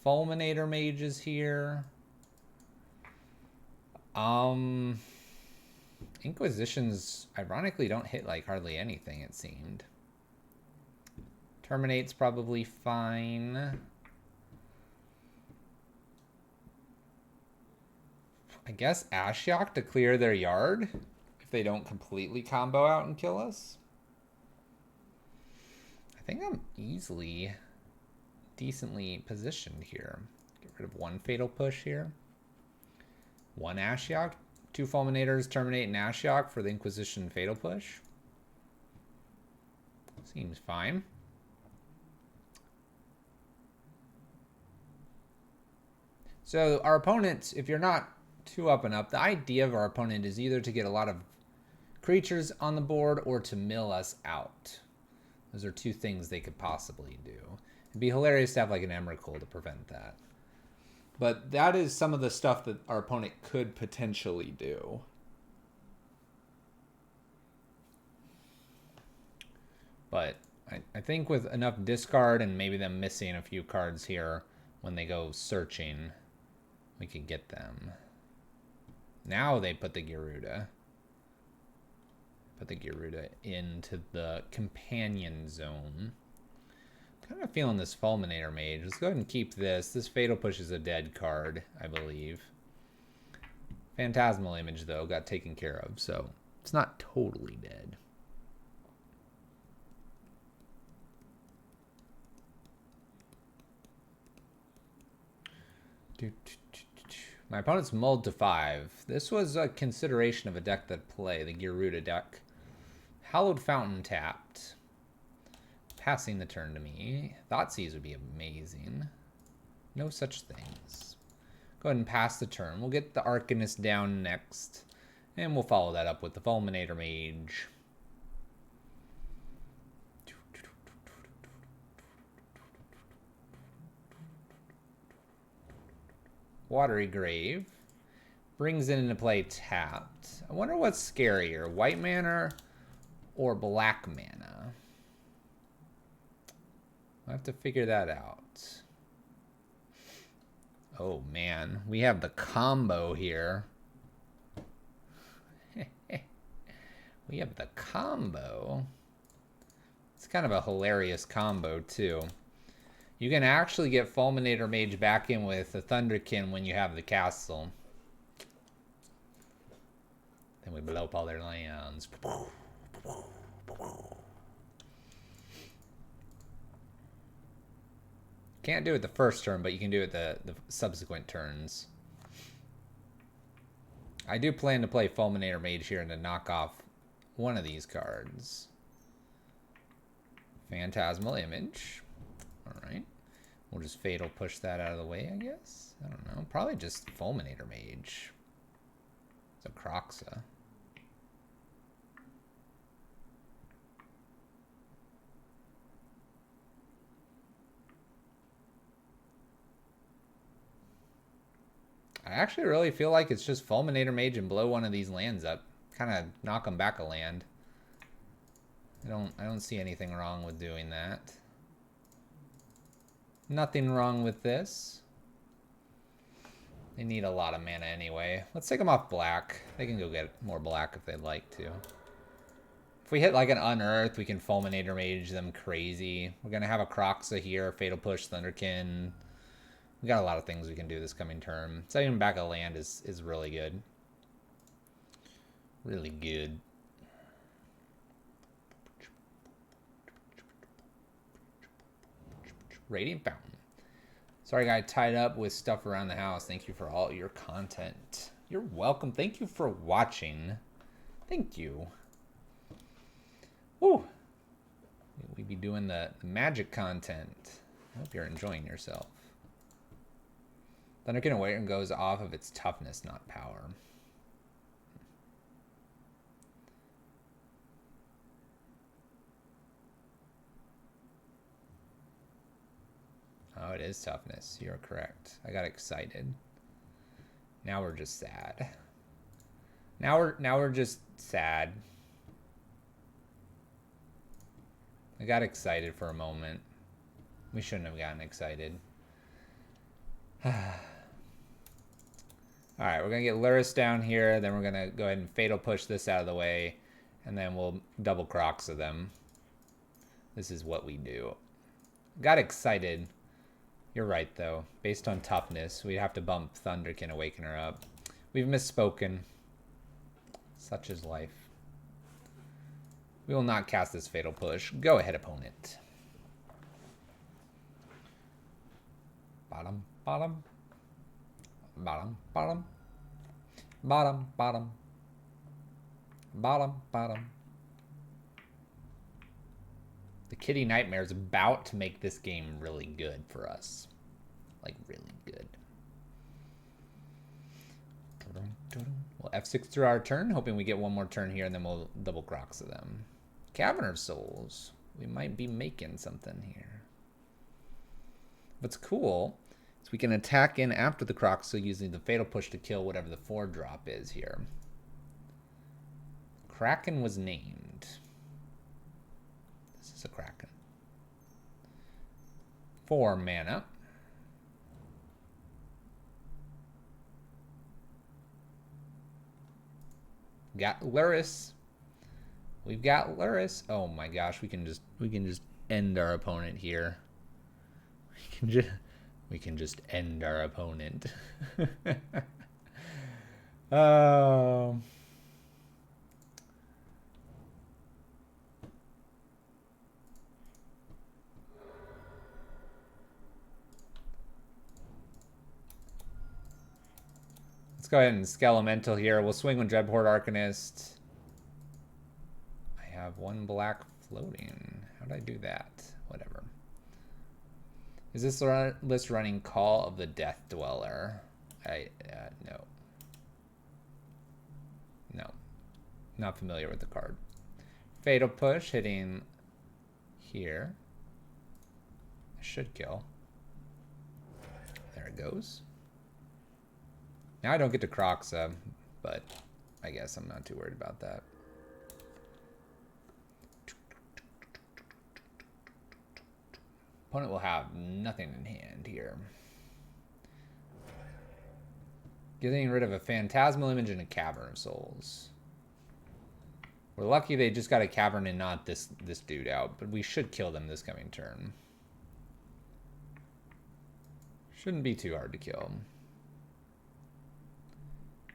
Fulminator Mages here. Inquisitions ironically don't hit like hardly anything, it seemed. Terminate's probably fine. I guess Ashiok to clear their yard if they don't completely combo out and kill us. I think I'm easily, decently positioned here. Get rid of 1 Fatal Push here. 1 Ashiok. 2 Fulminators, Terminate, and Ashiok for the Inquisition Fatal Push. Seems fine. So our opponent, if you're not 2 up and up. The idea of our opponent is either to get a lot of creatures on the board or to mill us out. Those are 2 things they could possibly do. It'd be hilarious to have like an Emrakul to prevent that. But that is some of the stuff that our opponent could potentially do. But I think with enough discard and maybe them missing a few cards here when they go searching, we could get them. Now they put the Gyruda. Put the Gyruda into the companion zone. Kind of feeling this Fulminator Mage. Let's go ahead and keep this. This Fatal Push is a dead card, I believe. Phantasmal Image, though, got taken care of, so it's not totally dead. My opponent's mulled to 5. This was a consideration of a deck that play, the Gyruda deck. Hallowed Fountain tapped. Passing the turn to me. Thoughtseize would be amazing. No such things. Go ahead and pass the turn. We'll get the Arcanist down next. And we'll follow that up with the Fulminator Mage. Watery Grave. Brings it into play tapped. I wonder what's scarier, white mana or black mana? I'll have to figure that out. Oh man, we have the combo here. We have the combo. It's kind of a hilarious combo too. You can actually get Fulminator Mage back in with the Thunderkin when you have the castle. Then we blow up all their lands. Can't do it the first turn, but you can do it the subsequent turns. I do plan to play Fulminator Mage here and to knock off one of these cards. Phantasmal Image. Alright. We'll just Fatal Push that out of the way, I guess. I don't know. Probably just Fulminator Mage. It's a Kroxa. I actually really feel like it's just Fulminator Mage and blow one of these lands up. Kind of knock them back a land. I don't see anything wrong with doing that. Nothing wrong with this. They need a lot of mana anyway. Let's take them off black. They can go get more black if they'd like to. If we hit like an Unearth, we can Fulminator Mage them crazy. We're going to have a Kroxa here, Fatal Push, Thunderkin. We got a lot of things we can do this coming turn. Setting back a land is really good. Really good. Radiant Fountain. Sorry, I got tied up with stuff around the house. Thank you for all your content. You're welcome. Thank you for watching. Thank you. Woo! We be doing the magic content. I hope you're enjoying yourself. Thunderkin Awaken goes off of its toughness, not power. Oh, it is toughness. You're correct. I got excited. Now we're just sad. Now we're just sad. I got excited for a moment. We shouldn't have gotten excited. Alright, we're going to get Lurrus down here. Then we're going to go ahead and Fatal Push this out of the way. And then we'll double Kroxa them. This is what we do. Got excited. You're right, though. Based on toughness, we'd have to bump Thunderkin Awakener up. We've misspoken. Such is life. We will not cast this Fatal Push. Go ahead, opponent. Bottom, bottom. Bottom, bottom. Bottom, bottom. Bottom, bottom. The Kitty Nightmare is about to make this game really good for us. Like, really good. We'll F6 through our turn, hoping we get one more turn here, and then we'll double Kroxa them. Cavern of Souls. We might be making something here. What's cool is we can attack in after the Kroxa using the Fatal Push to kill whatever the 4-drop is here. Kraken was named. This is a Kraken. 4 mana. Got Lurrus. We've got Lurrus. Oh my gosh, we can just end our opponent here. We can just end our opponent. Oh. Let's go ahead and Skelemental here. We'll swing with Dreadport Arcanist. I have 1 black floating. How did I do that? Whatever. Is this list running Call of the Death Dweller? No. No. Not familiar with the card. Fatal Push hitting here. Should kill. There it goes. Now I don't get to Kroxa, but I guess I'm not too worried about that. Opponent will have nothing in hand here. Getting rid of a Phantasmal Image and a Cavern of Souls. We're lucky they just got a Cavern and not this dude out, but we should kill them this coming turn. Shouldn't be too hard to kill.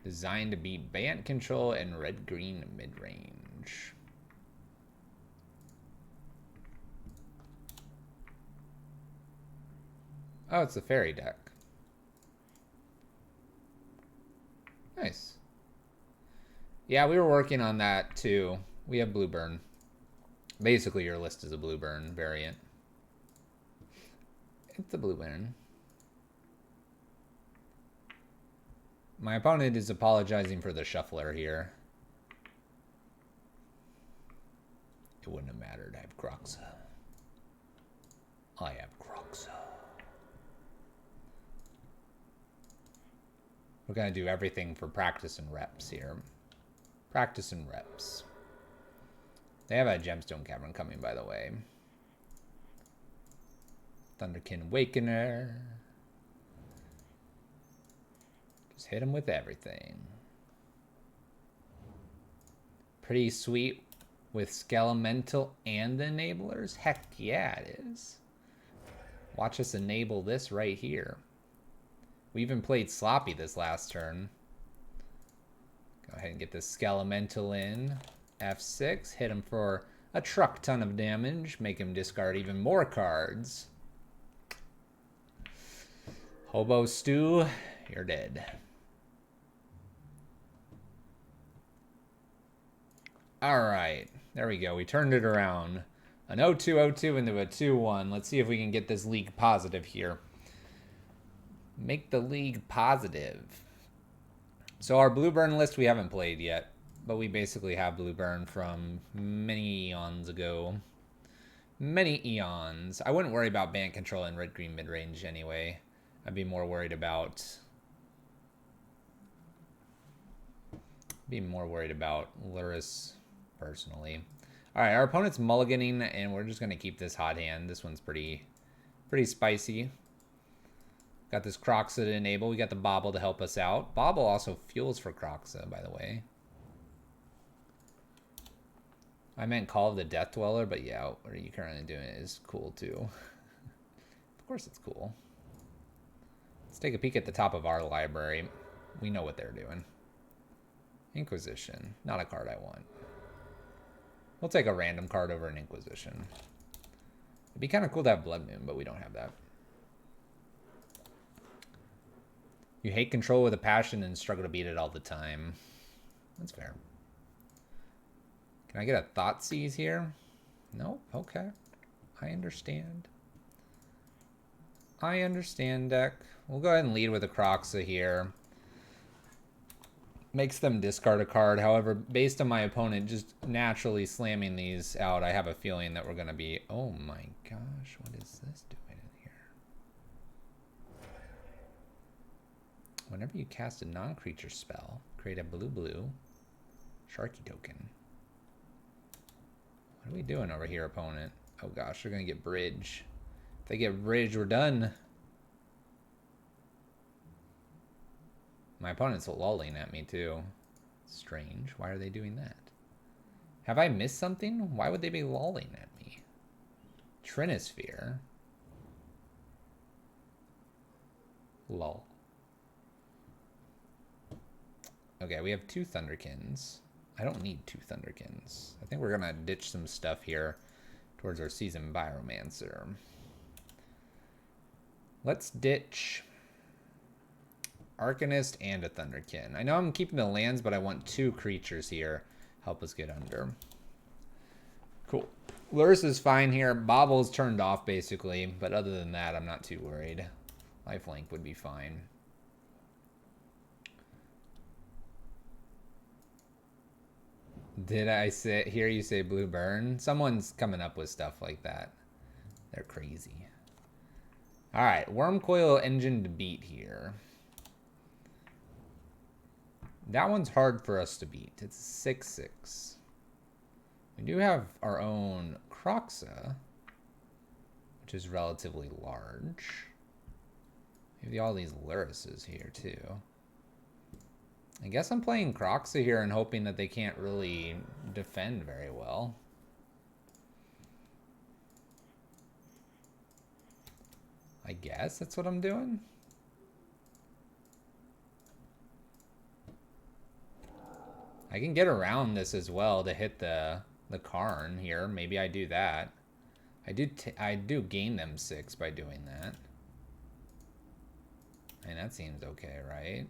Designed to beat Bant Control and red-green mid-range. Oh, it's the fairy deck. Nice. Yeah, we were working on that too. We have blue burn. Basically, your list is a blue burn variant. It's a blue burn. My opponent is apologizing for the shuffler here. It wouldn't have mattered. I have Kroxa. I have Kroxa. We're going to do everything for practice and reps here. Practice and reps. They have a Gemstone Cavern coming, by the way. Thunderkin Awakener. Just hit him with everything. Pretty sweet with Skelemental and the enablers. Heck yeah, it is. Watch us enable this right here. We even played sloppy this last turn. Go ahead and get this Skelemental in. F6. Hit him for a truck ton of damage. Make him discard even more cards. Hobo Stew, you're dead. Alright. There we go. We turned it around. An 0-2-0-2 into a 2-1. Let's see if we can get this league positive here. Make the league positive. So our blue burn list we haven't played yet, but we basically have blue burn from many eons ago. Many eons. I wouldn't worry about Bant Control and red-green mid-range anyway. I'd be more worried about Lurrus personally. All right, our opponent's mulliganing, and we're just going to keep this hot hand. This one's pretty spicy. Got this Kroxa to enable. We got the Bobble to help us out. Bobble also fuels for Kroxa, by the way. I meant Call of the Death Dweller, but yeah, what are you currently doing is cool too. Of course it's cool. Let's take a peek at the top of our library. We know what they're doing. Inquisition. Not a card I want. We'll take a random card over an Inquisition. It'd be kind of cool to have Blood Moon, but we don't have that. You hate control with a passion and struggle to beat it all the time. That's fair. Can I get a Thoughtseize here? Nope. Okay. I understand. I understand, deck. We'll go ahead and lead with a Kroxa here. Makes them discard a card. However, based on my opponent just naturally slamming these out, I have a feeling that we're going to be... Oh my gosh, what is this doing in here? Whenever you cast a non-creature spell, create a blue-blue Sharky token. What are we doing over here, opponent? Oh gosh, they're going to get bridge. If they get bridge, we're done. My opponent's lolling at me too. Strange. Why are they doing that? Have I missed something? Why would they be lolling at me? Trinisphere. Lol. Okay, we have 2 Thunderkins. I don't need 2 Thunderkins. I think we're gonna ditch some stuff here towards our Seasoned Pyromancer. Let's ditch Arcanist and a Thunderkin. I know I'm keeping the lands, but I want 2 creatures here. Help us get under. Cool. Lurrus is fine here. Bobble's turned off, basically. But other than that, I'm not too worried. Lifelink would be fine. Did I hear you say blue burn? Someone's coming up with stuff like that. They're crazy. Alright, Wormcoil Engine to beat here. That one's hard for us to beat. It's 6/6. We do have our own Kroxa, which is relatively large. Maybe all these Lurruses here too. I guess I'm playing Kroxa here and hoping that they can't really defend very well. I guess that's what I'm doing. I can get around this as well to hit the Karn here. Maybe I do that. I do gain them 6 by doing that. And that seems okay, right?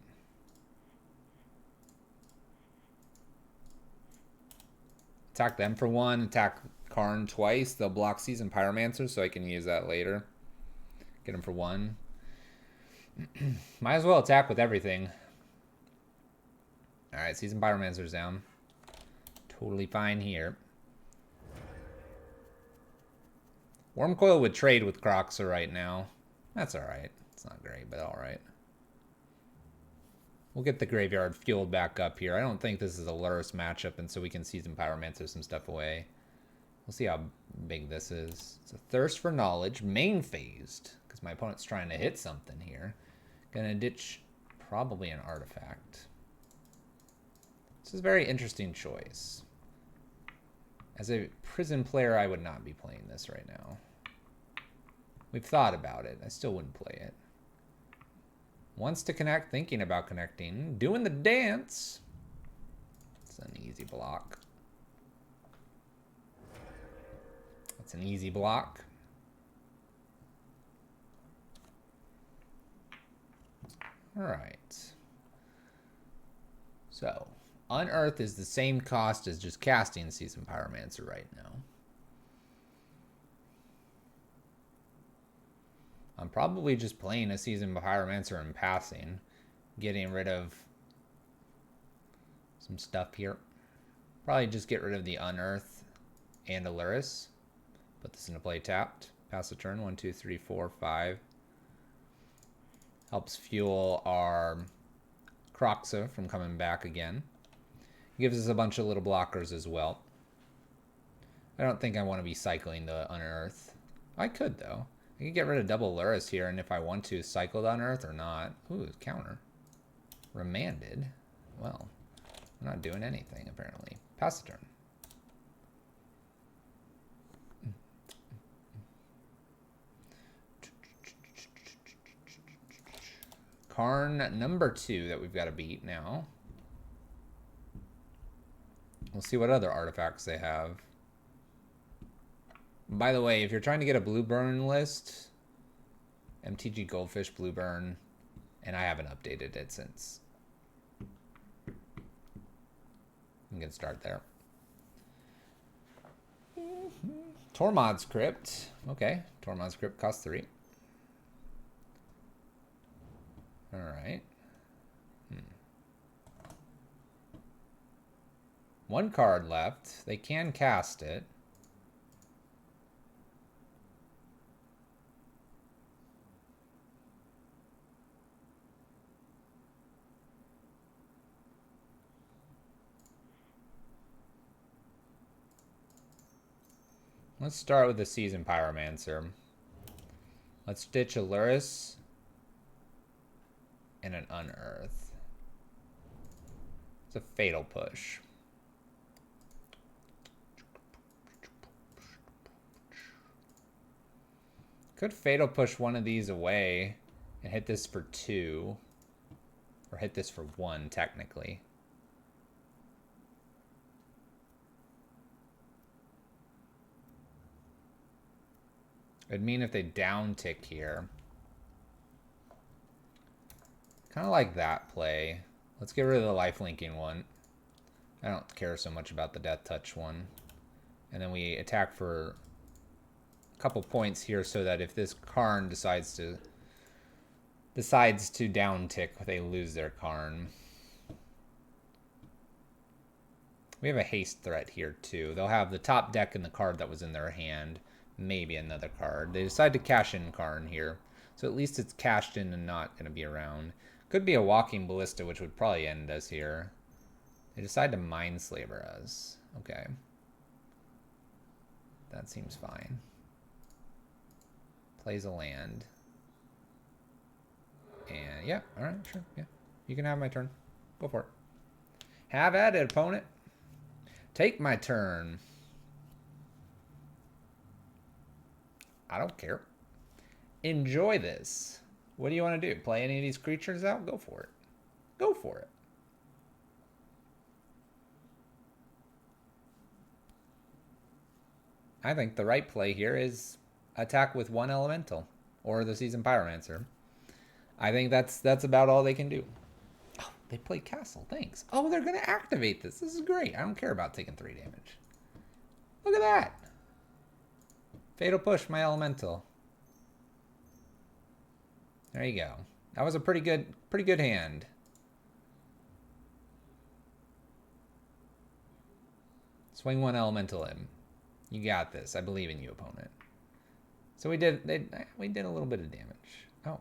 Attack them for 1, attack Karn twice. They'll block Seasoned Pyromancer, so I can use that later. Get them for 1. Might as well attack with everything. Alright, Seasoned Pyromancer's down. Totally fine here. Wormcoil would trade with Kroxa right now. That's alright. It's not great, but alright. We'll get the graveyard fueled back up here. I don't think this is a Lurrus matchup, and so we can Seasoned Pyromancer some stuff away. We'll see how big this is. It's a Thirst for Knowledge, main phased, because my opponent's trying to hit something here. Gonna ditch probably an artifact. This is a very interesting choice. As a prison player, I would not be playing this right now. We've thought about it. I still wouldn't play it. Wants to connect, thinking about connecting, doing the dance. It's an easy block. It's an easy block. All right. So, Unearth is the same cost as just casting Seasoned Pyromancer right now. I'm probably just playing a Seasoned Pyromancer and passing, getting rid of some stuff here. Probably just get rid of the Unearth and a Lurrus. Put this into play tapped. Pass the turn. 1, 2, 3, 4, 5. Helps fuel our Kroxa from coming back again. Gives us a bunch of little blockers as well. I don't think I want to be cycling the Unearth. I could, though. I could get rid of double Lurrus here, and if I want to, cycle the Unearth or not. Ooh, counter. Remanded. Well, I'm not doing anything, apparently. Pass the turn. Karn number 2 that we've got to beat now. We'll see what other artifacts they have. By the way, if you're trying to get a blue burn list, MTG Goldfish blue burn, and I haven't updated it since. I'm gonna start there. Tormod's Crypt. Okay, Tormod's Crypt costs 3. All right. One card left. They can cast it. Let's start with the Seasoned Pyromancer. Let's ditch a Lurrus and an Unearth. It's a Fatal Push. Could Fatal Push one of these away and hit this for 2. Or hit this for 1, technically. It'd mean if they down tick here. Kind of like that play. Let's get rid of the life linking one. I don't care so much about the death touch one. And then we attack for a couple points here so that if this Karn decides to down tick, they lose their Karn. We have a haste threat here too. They'll have the top deck and the card that was in their hand. Maybe another card. They decide to cash in Karn here. So at least it's cashed in and not going to be around. Could be a Walking Ballista, which would probably end us here. They decide to Mindslaver us. Okay. That seems fine. Plays a land. And yeah, alright, sure, yeah. You can have my turn. Go for it. Have at it, opponent. Take my turn. I don't care. Enjoy this. What do you want to do? Play any of these creatures out? Go for it. Go for it. I think the right play here is attack with 1 elemental or the Seasoned Pyromancer. I think that's about all they can do. Oh, they play castle. Thanks. Oh, they're going to activate this. This is great. I don't care about taking 3 damage. Look at that. Fatal Push, my elemental. There you go. That was a pretty good hand. Swing 1 elemental in. You got this. I believe in you, opponent. So we did a little bit of damage. Oh.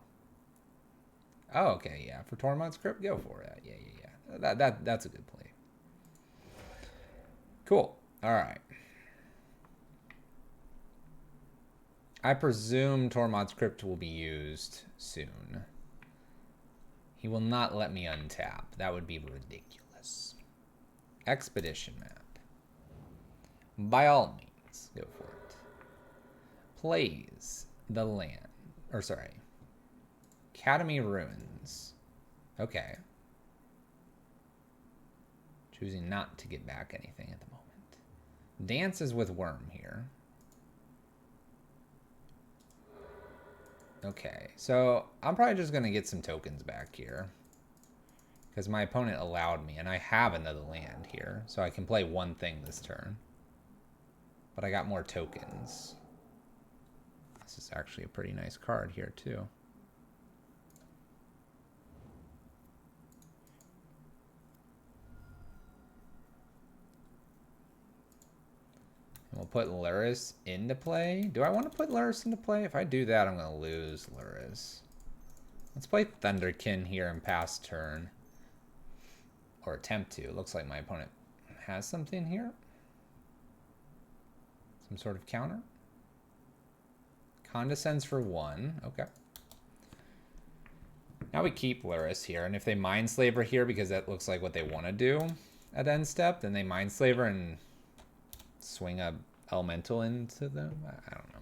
Oh, okay, yeah. For Tormod's Crypt, go for it. Yeah. That's a good play. Cool. All right. I presume Tormod's Crypt will be used soon. He will not let me untap. That would be ridiculous. Expedition map. By all means, go for it. Plays the land. Or sorry. Academy Ruins. Okay. Choosing not to get back anything at the moment. Dances with Worm here. Okay, so I'm probably just going to get some tokens back here. Because my opponent allowed me, and I have another land here. So I can play 1 thing this turn. But I got more tokens. This is actually a pretty nice card here, too. And we'll put Lurrus into play. Do I want to put Lurrus into play? If I do that, I'm going to lose Lurrus. Let's play Thunderkin here and pass turn. Or attempt to. It looks like my opponent has something here. Some sort of counter. Condescends for 1. Okay. Now we keep Lurrus here. And if they Mindslaver here, because that looks like what they want to do at end step, then they Mindslaver and swing a elemental into them. I don't know.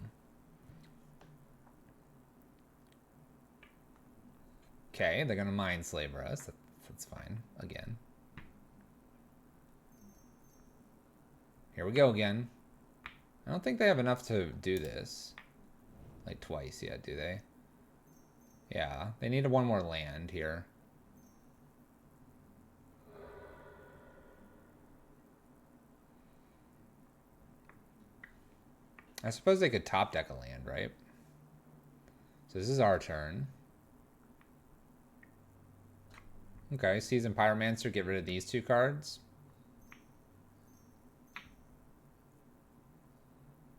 Okay, they're gonna Mindslaver us. That's fine. Again. Here we go again. I don't think they have enough to do this. Like twice yet, do they? Yeah, they need 1 more land here. I suppose they could top deck a land, right? So this is our turn. Okay, Seasoned Pyromancer, get rid of these 2 cards.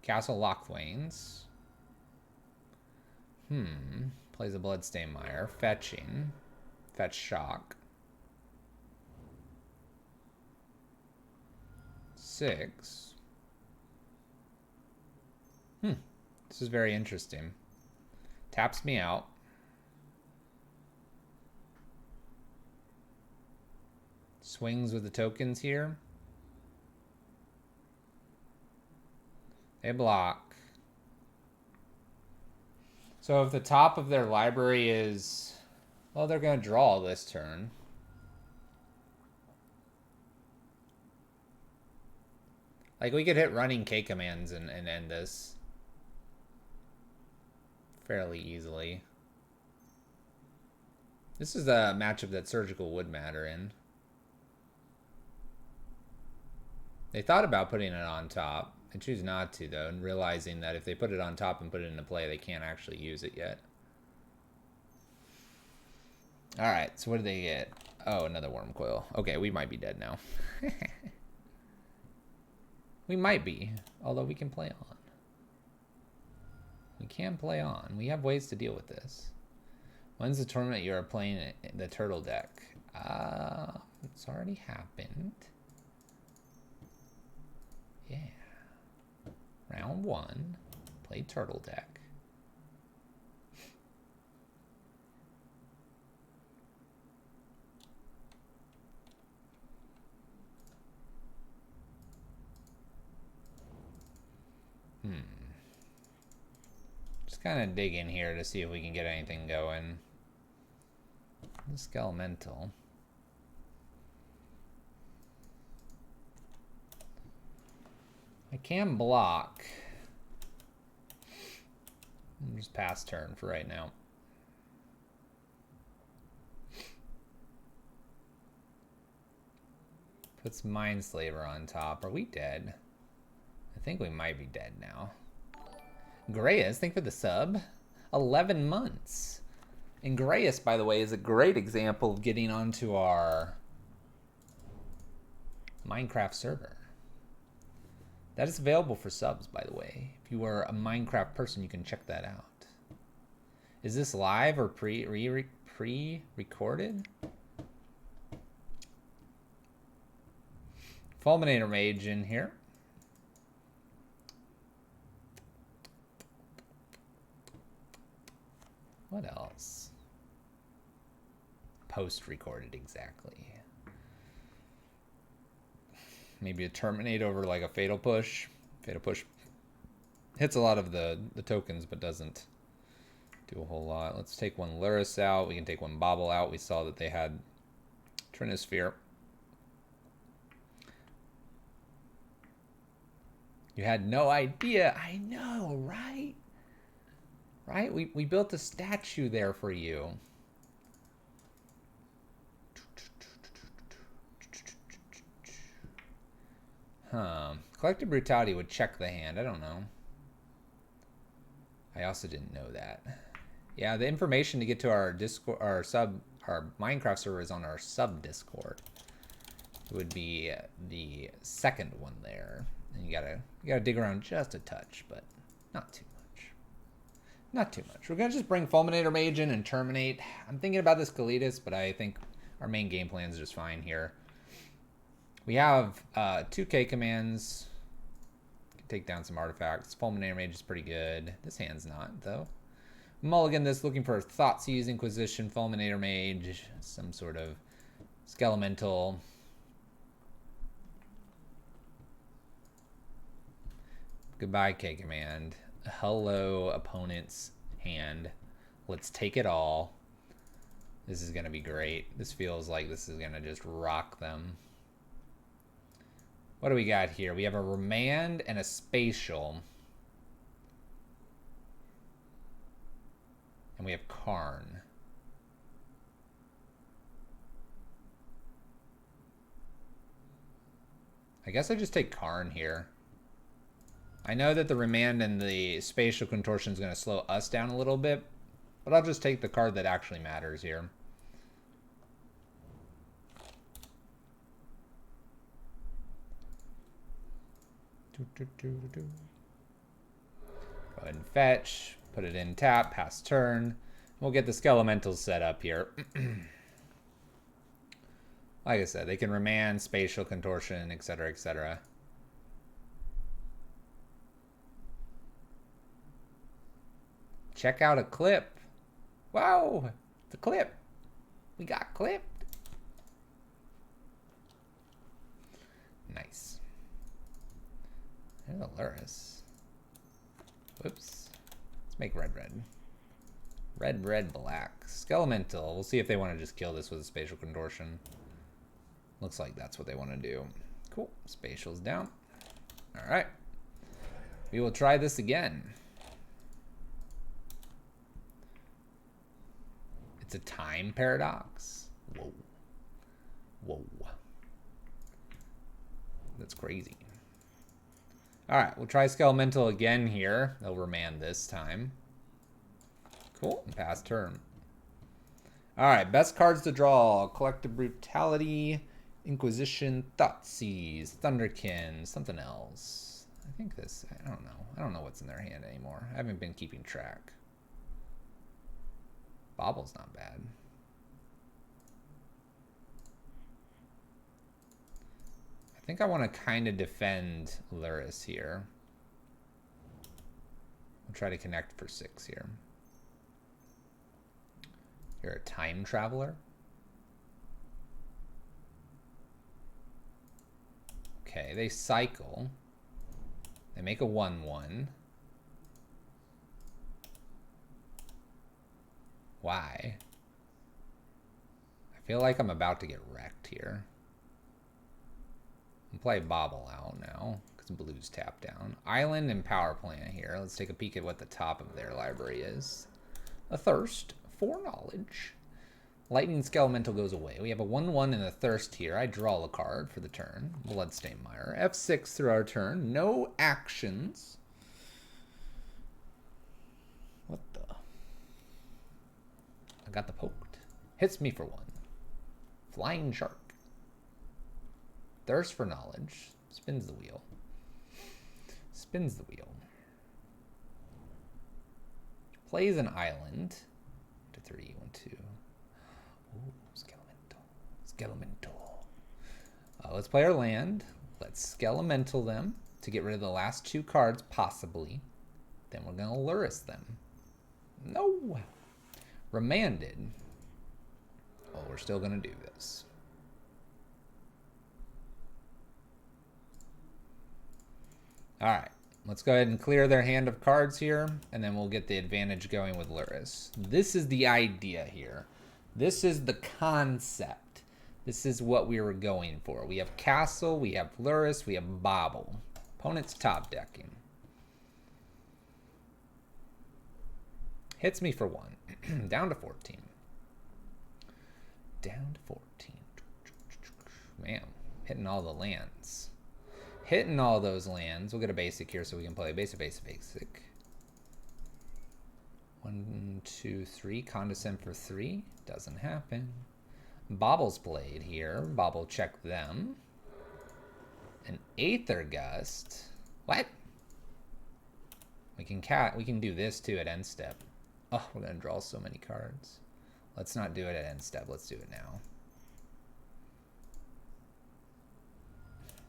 Castle Lochwains. Plays a Bloodstain Mire. Fetching. Fetch Shock. 6. This is very interesting. Taps me out. Swings with the tokens here. They block. So if the top of their library is... Well, they're going to draw this turn. Like, we could hit running K commands and end this fairly easily. This is a matchup that Surgical would matter in. They thought about putting it on top. They choose not to, though, and realizing that if they put it on top and put it into play, they can't actually use it yet. Alright, so what do they get? Oh, another Worm Coil. Okay, we might be dead now. We might be, although we can play on. We can play on. We have ways to deal with this. When's the tournament you are playing the turtle deck? It's already happened. Yeah. Round 1. Played turtle deck. Just kind of dig in here to see if we can get anything going. The Skelemental. I can block. Just pass turn for right now. Puts Mindslaver on top. Are we dead? I think we might be dead now. Grayus, thank you for the sub. 11 months. And Grayus, by the way, is a great example of getting onto our Minecraft server. That is available for subs, by the way. If you are a Minecraft person, you can check that out. Is this live or pre-recorded? Fulminator Mage in here. What else? Post-recorded, exactly. Maybe a Terminate over like a Fatal Push. Fatal Push hits a lot of the tokens, but doesn't do a whole lot. Let's take one Lurrus out. We can take one Bobble out. We saw that they had Trinisphere. You had no idea. I know, right? Right? We built a statue there for you. Collective Brutality would check the hand. I don't know. I also didn't know that. Yeah, the information to get to our Discord, our Minecraft server is on our sub Discord. It would be the second one there. And you gotta dig around just a touch, but not too much. Not too much. We're gonna just bring Fulminator Mage in and Terminate. I'm thinking about this Kalitas, but I think our main game plan is just fine here. We have 2K commands. Can take down some artifacts. Fulminator Mage is pretty good. This hand's not, though. Mulligan this, looking for Thoughtseize, Inquisition, Fulminator Mage, some sort of Skelemental. Goodbye, K command. Hello, opponent's hand. Let's take it all. This is going to be great. This feels like this is going to just rock them. What do we got here? We have a Remand and a Spatial. And we have Karn. I guess I just take Karn here. I know that the Remand and the Spatial Contortion is going to slow us down a little bit, but I'll just take the card that actually matters here. Go ahead and fetch, put it in tap, pass turn. We'll get the Skelemental set up here. Like I said, they can remand, spatial contortion, etc., etc. Check out a clip. Wow, it's a clip. We got clipped. Nice. There's a Lurrus. Whoops. Let's make red, red. Red, red, black. Skelemental. We'll see if they want to just kill this with a spatial contortion. Looks like that's what they want to do. Cool. Spatial's down. All right. We will try this again. It's a time paradox. Whoa. Whoa. That's crazy. All right, we'll try Skelemental again here. They'll remand this time. Cool, pass turn. All right, best cards to draw. Collective Brutality, Inquisition, Thoughtseize, Thunderkin, something else. I think this, I don't know. I don't know what's in their hand anymore. I haven't been keeping track. Bobble's not bad. I think I want to kind of defend Lurrus here. We'll try to connect for 6 here. You're a time traveler. Okay, they cycle. They make a 1/1. Why? I feel like I'm about to get wrecked here. I'll play Bobble out now because Blue's tapped down. Island and Power Plant here. Let's take a peek at what the top of their library is. A Thirst for Knowledge. Lightning Skelemental goes away. We have a 1/1 and a Thirst here. I draw a card for the turn. Bloodstained Mire. F6 through our turn. No actions. What the? I got the poked. Hits me for 1. Flying Shark. Thirst for Knowledge. Spins the wheel. Spins the wheel. Plays an island. 3, 1, 2. Ooh, Skelemental. Skelemental. Let's play our land. Let's Skelemental them to get rid of the last 2 cards, possibly. Then we're going to Lurrus them. No! Remanded. Oh, we're still going to do this. All right, let's go ahead and clear their hand of cards here, and then we'll get the advantage going with Lurrus. This is the idea here. This is the concept. This is what we were going for. We have Castle, we have Lurrus, we have Bobble. Opponent's top decking. Hits me for 1. Down to 14. Down to 14. Man, hitting all the lands. Hitting all those lands. We'll get a basic here so we can play basic, basic, basic. 1, 2, 3. Condescend for 3. Doesn't happen. Bobble's played here. Bobble check them. An Aether Gust. What? We can do this too at end step. Oh, we're gonna draw so many cards. Let's not do it at end step. Let's do it now.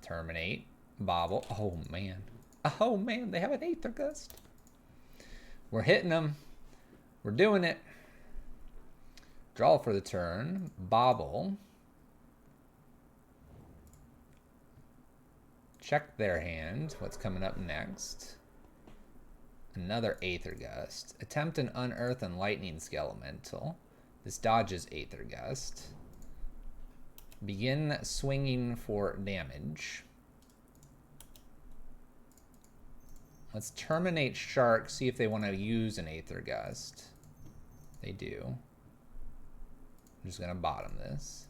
Terminate. Bobble. Oh man. Oh man, they have an Aether Gust. We're hitting them. We're doing it. Draw for the turn. Bobble. Check their hand. What's coming up next? Another Aether Gust. Attempt an Unearth and Lightning Skelemental. This dodges Aether Gust. Begin swinging for damage. Let's terminate Shark, see if they want to use an Aether Gust. They do. I'm just going to bottom this.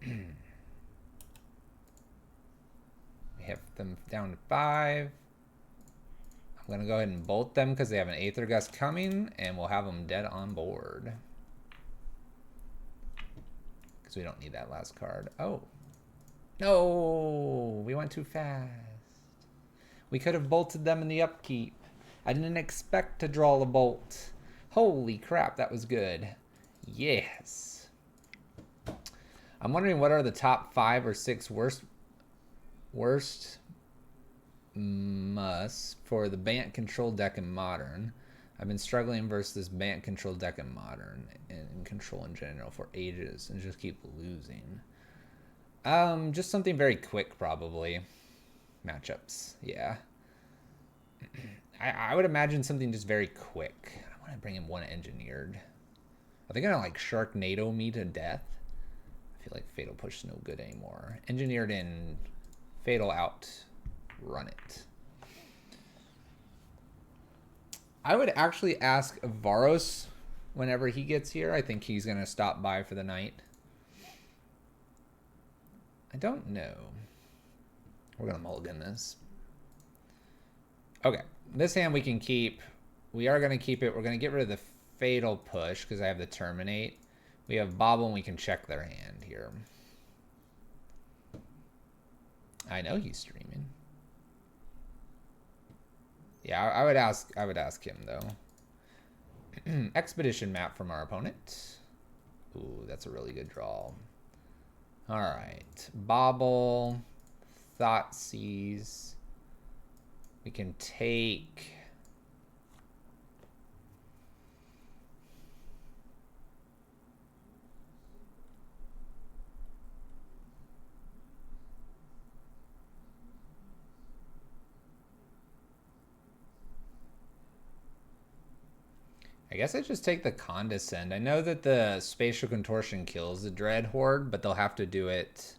We have them down to 5. I'm going to go ahead and bolt them because they have an Aether Gust coming, and we'll have them dead on board. Because we don't need that last card. Oh. No, we went too fast. We could have bolted them in the upkeep. I didn't expect to draw the bolt. Holy crap, that was good. Yes. I'm wondering what are the top 5 or 6 worst musts for the Bant control deck in Modern. I've been struggling versus this Bant control deck in Modern and control in general for ages and just keep losing. Just something very quick, probably. Matchups, yeah. I would imagine something just very quick. I want to bring in one engineered. Are they gonna like Sharknado me to death? I feel like Fatal Push is no good anymore. Engineered in, Fatal out, run it. I would actually ask Varos whenever he gets here. I think he's gonna stop by for the night. I don't know. We're gonna mulligan this. Okay, this hand we can keep. We are gonna keep it. We're gonna get rid of the Fatal Push because I have the Terminate. We have Bobble and we can check their hand here. I know he's streaming. Yeah, I would ask him though. Expedition map from our opponent. Ooh, that's a really good draw. All right, Bobble, Thoughtseize. We can take. I guess I just take the Condescend. I know that the Spatial Contortion kills the Dread Horde, but they'll have to do it.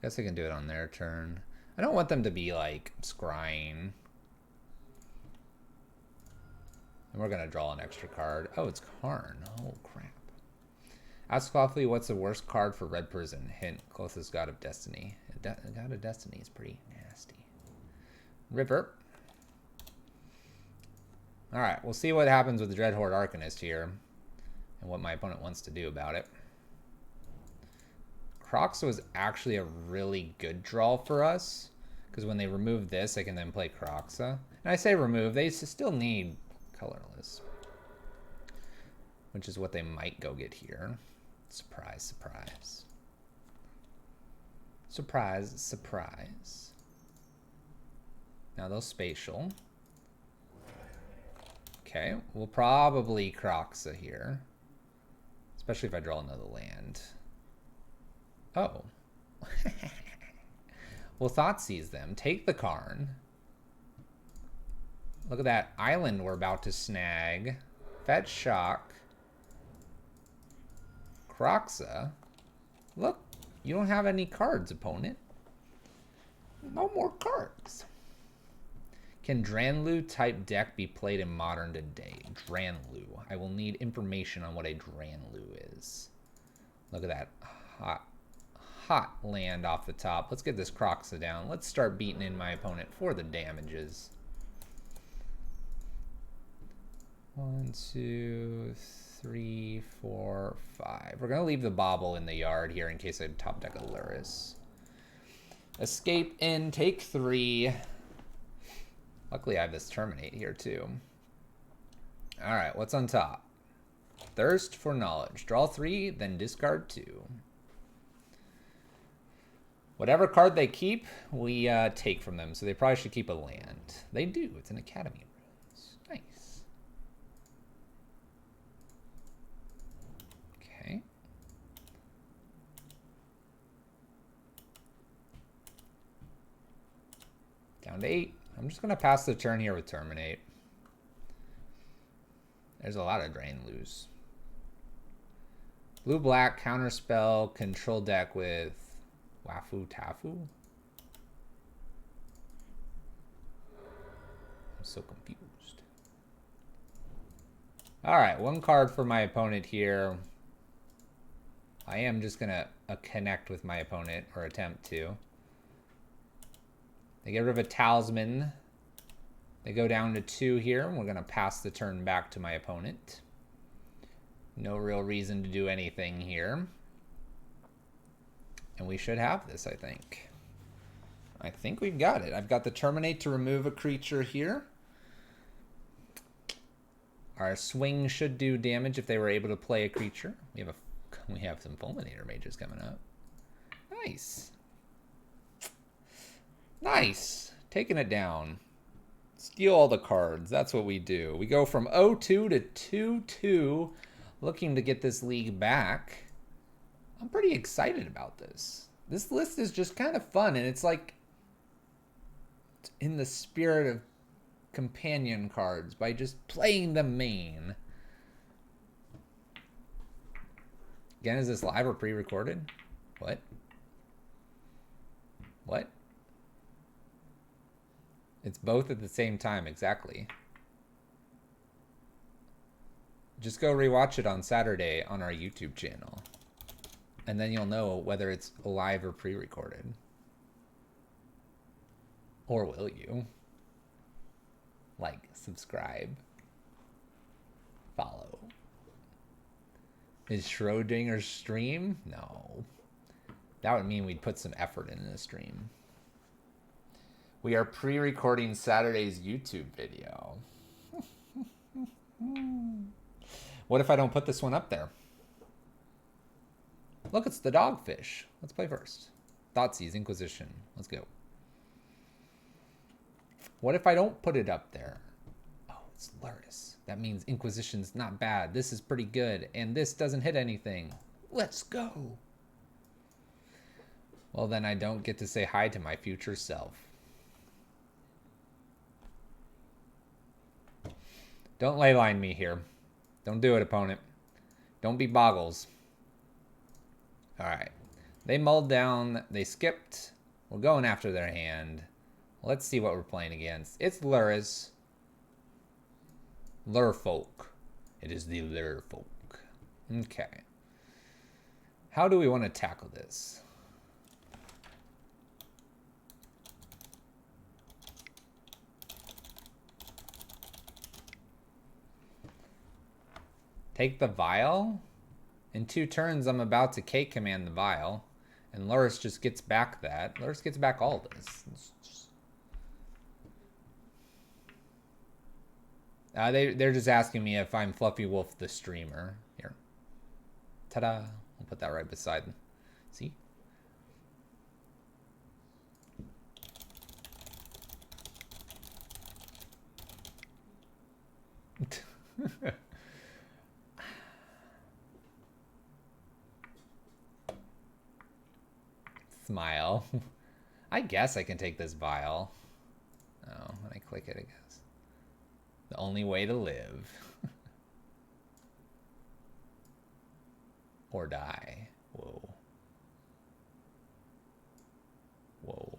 I guess I can do it on their turn. I don't want them to be like scrying. And we're gonna draw an extra card. Oh, it's Karn. Oh crap. Ask Coffee, what's the worst card for Red Prison? Hint, closest God of Destiny. God of Destiny is pretty nasty. River. Alright, we'll see what happens with the Dread Horde Arcanist here. And what my opponent wants to do about it. Kroxa was actually a really good draw for us. Because when they remove this, I can then play Kroxa. And I say remove, they still need colorless. Which is what they might go get here. Surprise, surprise. Surprise, surprise. Now they'll spatial. Okay, we'll probably Kroxa here. Especially if I draw another land. Oh. Well, Thoughtseize them. Take the Karn. Look at that island we're about to snag. Fetch Shock. Kroxa. Look, you don't have any cards, opponent. No more cards. Can Dranlu type deck be played in Modern today? Dranlu. I will need information on what a Dranlu is. Look at that hot land off the top. Let's get this Kroxa down. Let's start beating in my opponent for the damages. 1, 2, 3, 4, 5. We're gonna leave the Bobble in the yard here in case I top deck a Lurrus. Escape in, take 3. Luckily, I have this Terminate here, too. All right, what's on top? Thirst for Knowledge. Draw 3, then discard 2. Whatever card they keep, we take from them. So they probably should keep a land. They do. It's an Academy Runes. Nice. Okay. Down to 8. I'm just going to pass the turn here with Terminate. There's a lot of Dranlus. Blue-black, counterspell, control deck with Wafu Tafu? I'm so confused. Alright, one card for my opponent here. I am just going to connect with my opponent, or attempt to. They get rid of a Talisman. They go down to 2 here. And we're going to pass the turn back to my opponent. No real reason to do anything here. And we should have this, I think. I think we've got it. I've got the Terminate to remove a creature here. Our swing should do damage if they were able to play a creature. We have some Fulminator Mages coming up. Nice. Nice. Taking it down. Steal all the cards. That's what we do. We go from 0-2 to 2-2, looking to get this league back. I'm pretty excited about this. This list is just kind of fun, and it's like in the spirit of companion cards by just playing the main. Again, is this live or pre-recorded? What? What? It's both at the same time, exactly. Just go rewatch it on Saturday on our YouTube channel. And then you'll know whether it's live or pre-recorded. Or will you? Like, subscribe, follow. Is Schrodinger's stream? No. That would mean we'd put some effort into the stream. We are pre-recording Saturday's YouTube video. What if I don't put this one up there? Look, it's the Dogfish. Let's play first. Thoughtseize, Inquisition. Let's go. What if I don't put it up there? Oh, it's Lurrus. That means Inquisition's not bad. This is pretty good. And this doesn't hit anything. Let's go. Well, then I don't get to say hi to my future self. Don't leyline me here. Don't do it, opponent. Don't be Boggles. Alright. They mulled down. They skipped. We're going after their hand. Let's see what we're playing against. It's Lurrus. Lurfolk. It is the Lurfolk. Okay. How do we want to tackle this? Take the Vial? In 2 turns, I'm about to K-command the Vial. And Lurrus just gets back that. Lurrus gets back all this. They're just asking me if I'm Fluffy Wolf the streamer. Here. Ta-da. I'll put that right beside them. See? Smile. I guess I can take this Vial. Oh, when I click it, I guess. The only way to live. Or die. Whoa. Whoa.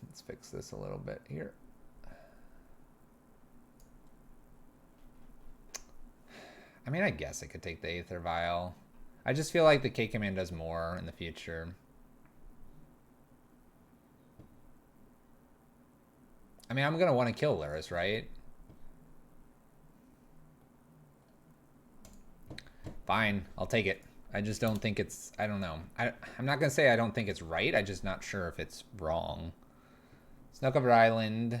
Let's fix this a little bit here. I mean, I guess I could take the Aether Vial. I just feel like the K-Command does more in the future. I mean, I'm going to want to kill Lurrus, right? Fine, I'll take it. I just don't think it's... I don't know. I'm not going to say I don't think it's right. I'm just not sure if it's wrong. Snowcover Island.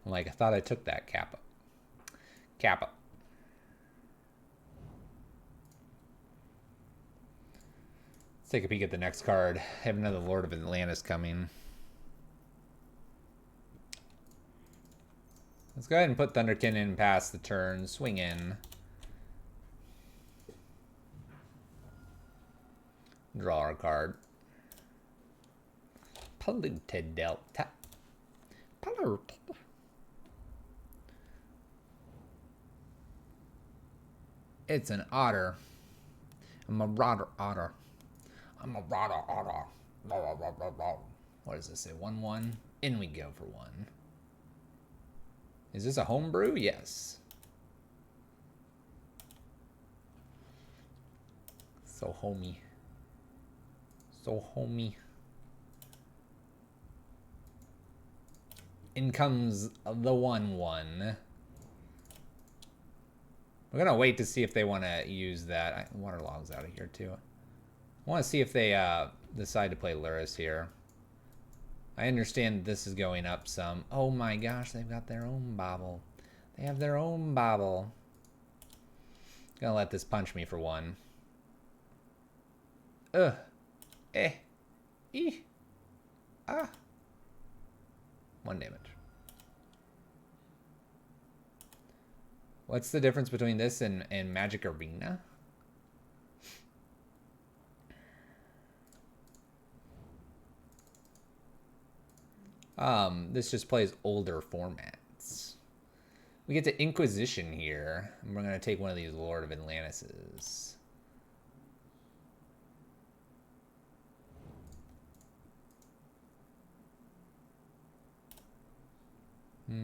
I'm like, I thought I took that Kappa. Kappa. Let's take a peek at the next card. I have another Lord of Atlantis coming. Let's go ahead and put Thunderkin in past the turn. Swing in. Draw our card. Polluted Delta. Polluted. It's an otter. A marauder otter. I'm a marauder otter. What does this say? 1-1. In we go for 1. Is this a homebrew? Yes. So homey. So homey. In comes the 1/1. We're gonna wait to see if they want to use that. Waterlog's out of here too. I want to see if they decide to play Lurrus here. I understand this is going up some. Oh my gosh, they've got their own bobble. They have their own bobble. Gonna let this punch me for 1. Ugh. Eh. E. Ah. 1 damage. What's the difference between this and Magic Arena? This just plays older formats. We get to Inquisition here, and we're gonna take one of these Lord of Atlantises. I'm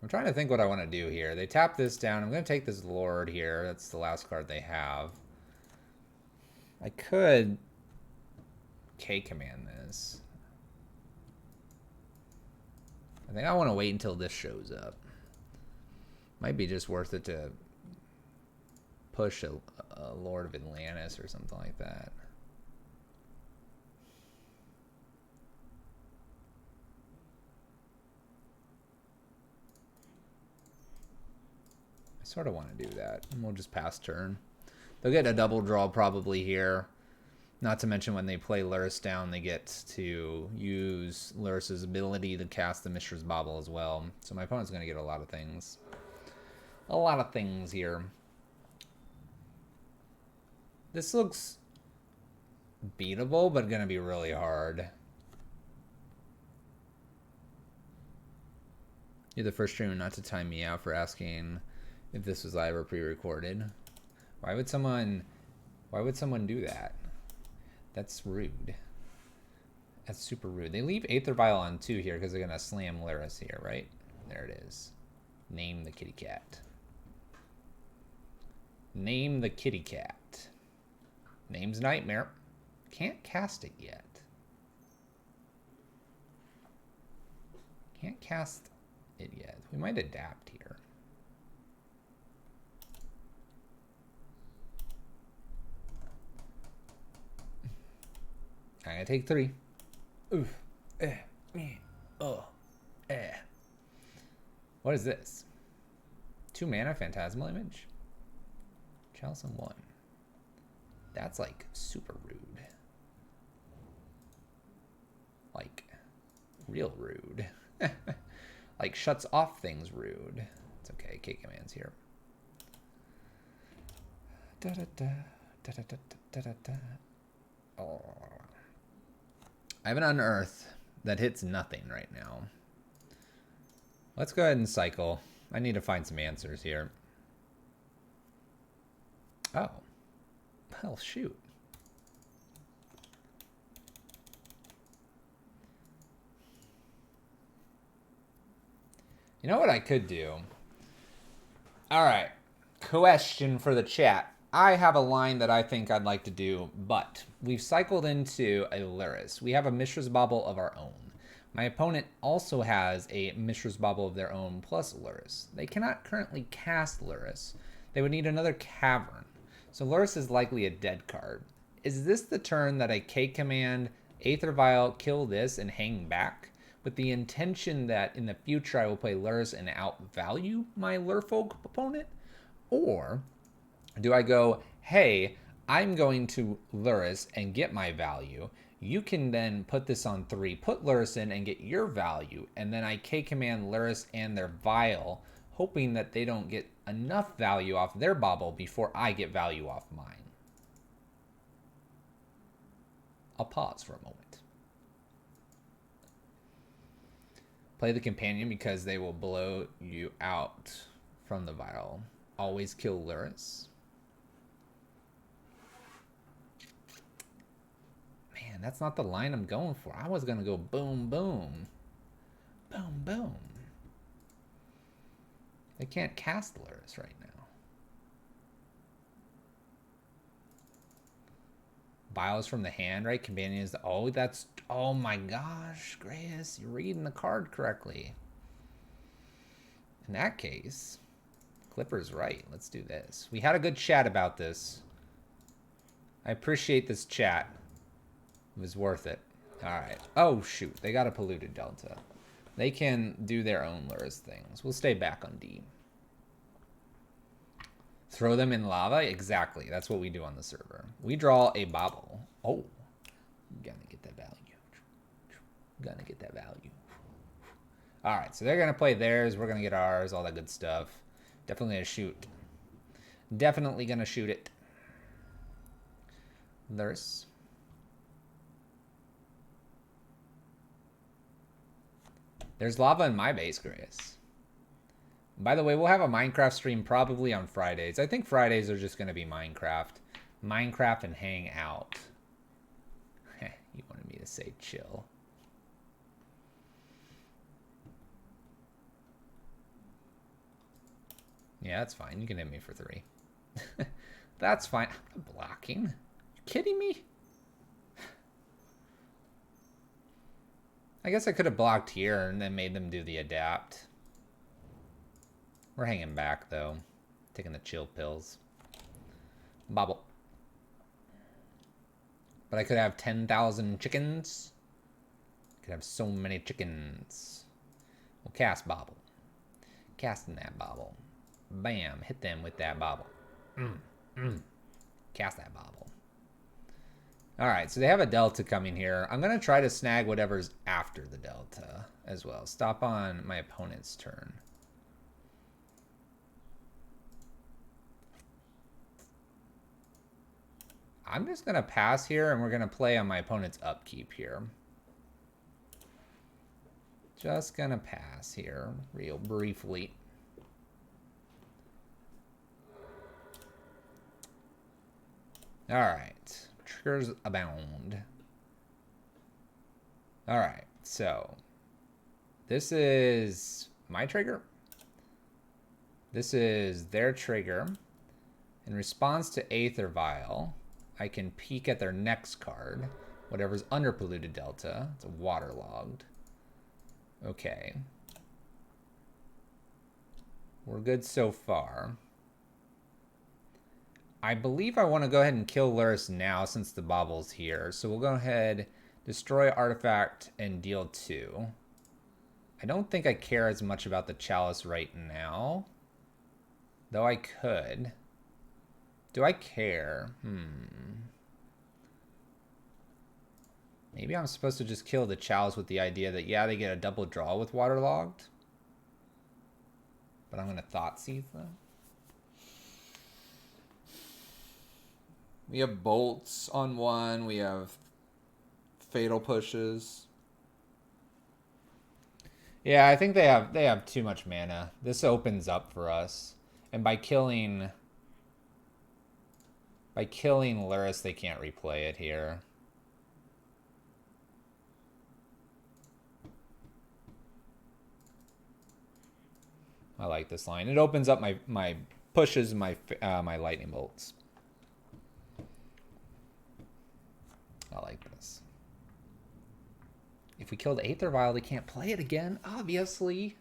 trying to think what I want to do here. They tap this down. I'm going to take this Lord here. That's the last card they have. I could K-command this. I think I want to wait until this shows up. Might be just worth it to push a Lord of Atlantis or something like that. I sort of want to do that. And we'll just pass turn. They'll get a double draw probably here. Not to mention when they play Lurrus down, they get to use Lurrus's ability to cast the Mishra's Bauble as well. So my opponent's going to get a lot of things. A lot of things here. This looks beatable, but going to be really hard. You're the first streamer not to time me out for asking if this was live or pre-recorded. Why would someone do that? That's rude. That's super rude. They leave Aether Vial on 2 here because they're going to slam Lurrus here, right? There it is. Name the kitty cat. Name the kitty cat. Name's Nightmare. Can't cast it yet. Can't cast it yet. We might adapt here. I'm gonna take 3. Oof. Me. Oh. What is this? 2 mana Phantasmal Image? Chalice and 1. That's like super rude. Like real rude. Like shuts off things rude. It's okay. K commands here. Da da da da da da da da. Oh. I have an Unearth that hits nothing right now. Let's go ahead and cycle. I need to find some answers here. Oh. Well, shoot. You know what I could do? All right. Question for the chat. I have a line that I think I'd like to do, but we've cycled into a Lurrus. We have a Mishra's Bauble of our own. My opponent also has a Mishra's Bauble of their own plus Lurrus. They cannot currently cast Lurrus. They would need another Cavern. So Lurrus is likely a dead card. Is this the turn that I K-command, Aether Vial, kill this, and hang back? With the intention that in the future I will play Lurrus and outvalue my Lurfolk opponent? Or do I go, hey, I'm going to Lurrus and get my value. You can then put this on 3, put Lurrus in and get your value. And then I K-command Lurrus and their Vial, hoping that they don't get enough value off their bauble before I get value off mine. I'll pause for a moment. Play the companion because they will blow you out from the Vial. Always kill Lurrus. Man, that's not the line I'm going for. I was going to go boom, boom. Boom, boom. They can't cast Lurrus right now. Bios from the hand, right? Companion is the... Oh, that's... Oh my gosh, Grace, you're reading the card correctly. In that case, Clipper's right. Let's do this. We had a good chat about this. I appreciate this chat. It was worth it. All right. Oh, shoot. They got a polluted delta. They can do their own Lurrus things. We'll stay back on D. Throw them in lava? Exactly. That's what we do on the server. We draw a bobble. Oh. Gonna get that value. Gonna get that value. All right. So they're going to play theirs. We're going to get ours. All that good stuff. Definitely going to shoot. Definitely going to shoot it. Lurrus. There's lava in my base, Grace. By the way, we'll have a Minecraft stream probably on Fridays. I think Fridays are just going to be Minecraft. Minecraft and hang out. You wanted me to say chill. Yeah, that's fine. You can hit me for 3. That's fine. I'm not blocking. You kidding me? I guess I could have blocked here and then made them do the adapt. We're hanging back, though. Taking the chill pills. Bobble. But I could have 10,000 chickens. Could have so many chickens. We'll cast bobble. Casting that bobble. Bam. Hit them with that bobble. Cast that bobble. Alright, so they have a delta coming here. I'm going to try to snag whatever's after the delta as well. Stop on my opponent's turn. I'm just going to pass here, and we're going to play on my opponent's upkeep here. Just going to pass here real briefly. All right. Triggers abound. All right. So this is my trigger. This is their trigger. In response to Aether Vial, I can peek at their next card. Whatever's under polluted delta. It's a waterlogged. Okay. We're good so far. I believe I want to go ahead and kill Lurrus now since the bobble's here. So we'll go ahead, destroy artifact, and deal 2. I don't think I care as much about the chalice right now. Though I could. Do I care? Maybe I'm supposed to just kill the chalice with the idea that, yeah, they get a double draw with waterlogged. But I'm going to Thoughtseize them. We have bolts on one. We have fatal pushes. Yeah, I think they have too much mana. This opens up for us. And by killing Lurrus, they can't replay it here. I like this line. It opens up my pushes, my lightning bolts. I like this. If we killed Aether Vial, they can't play it again. Obviously.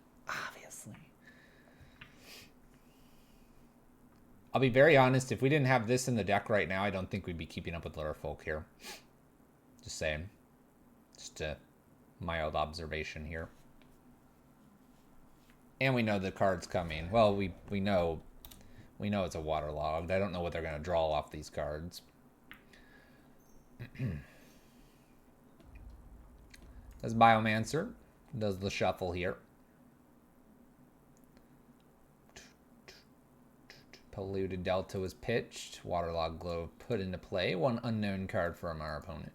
I'll be very honest. If we didn't have this in the deck right now, I don't think we'd be keeping up with Lurfolk here. Just saying. Just a mild observation here. And we know the card's coming. Well, we know it's a waterlogged. I don't know what they're going to draw off these cards. Does Biomancer. Does the shuffle here. Polluted Delta was pitched. Waterlogged Globe put into play. One unknown card from our opponent.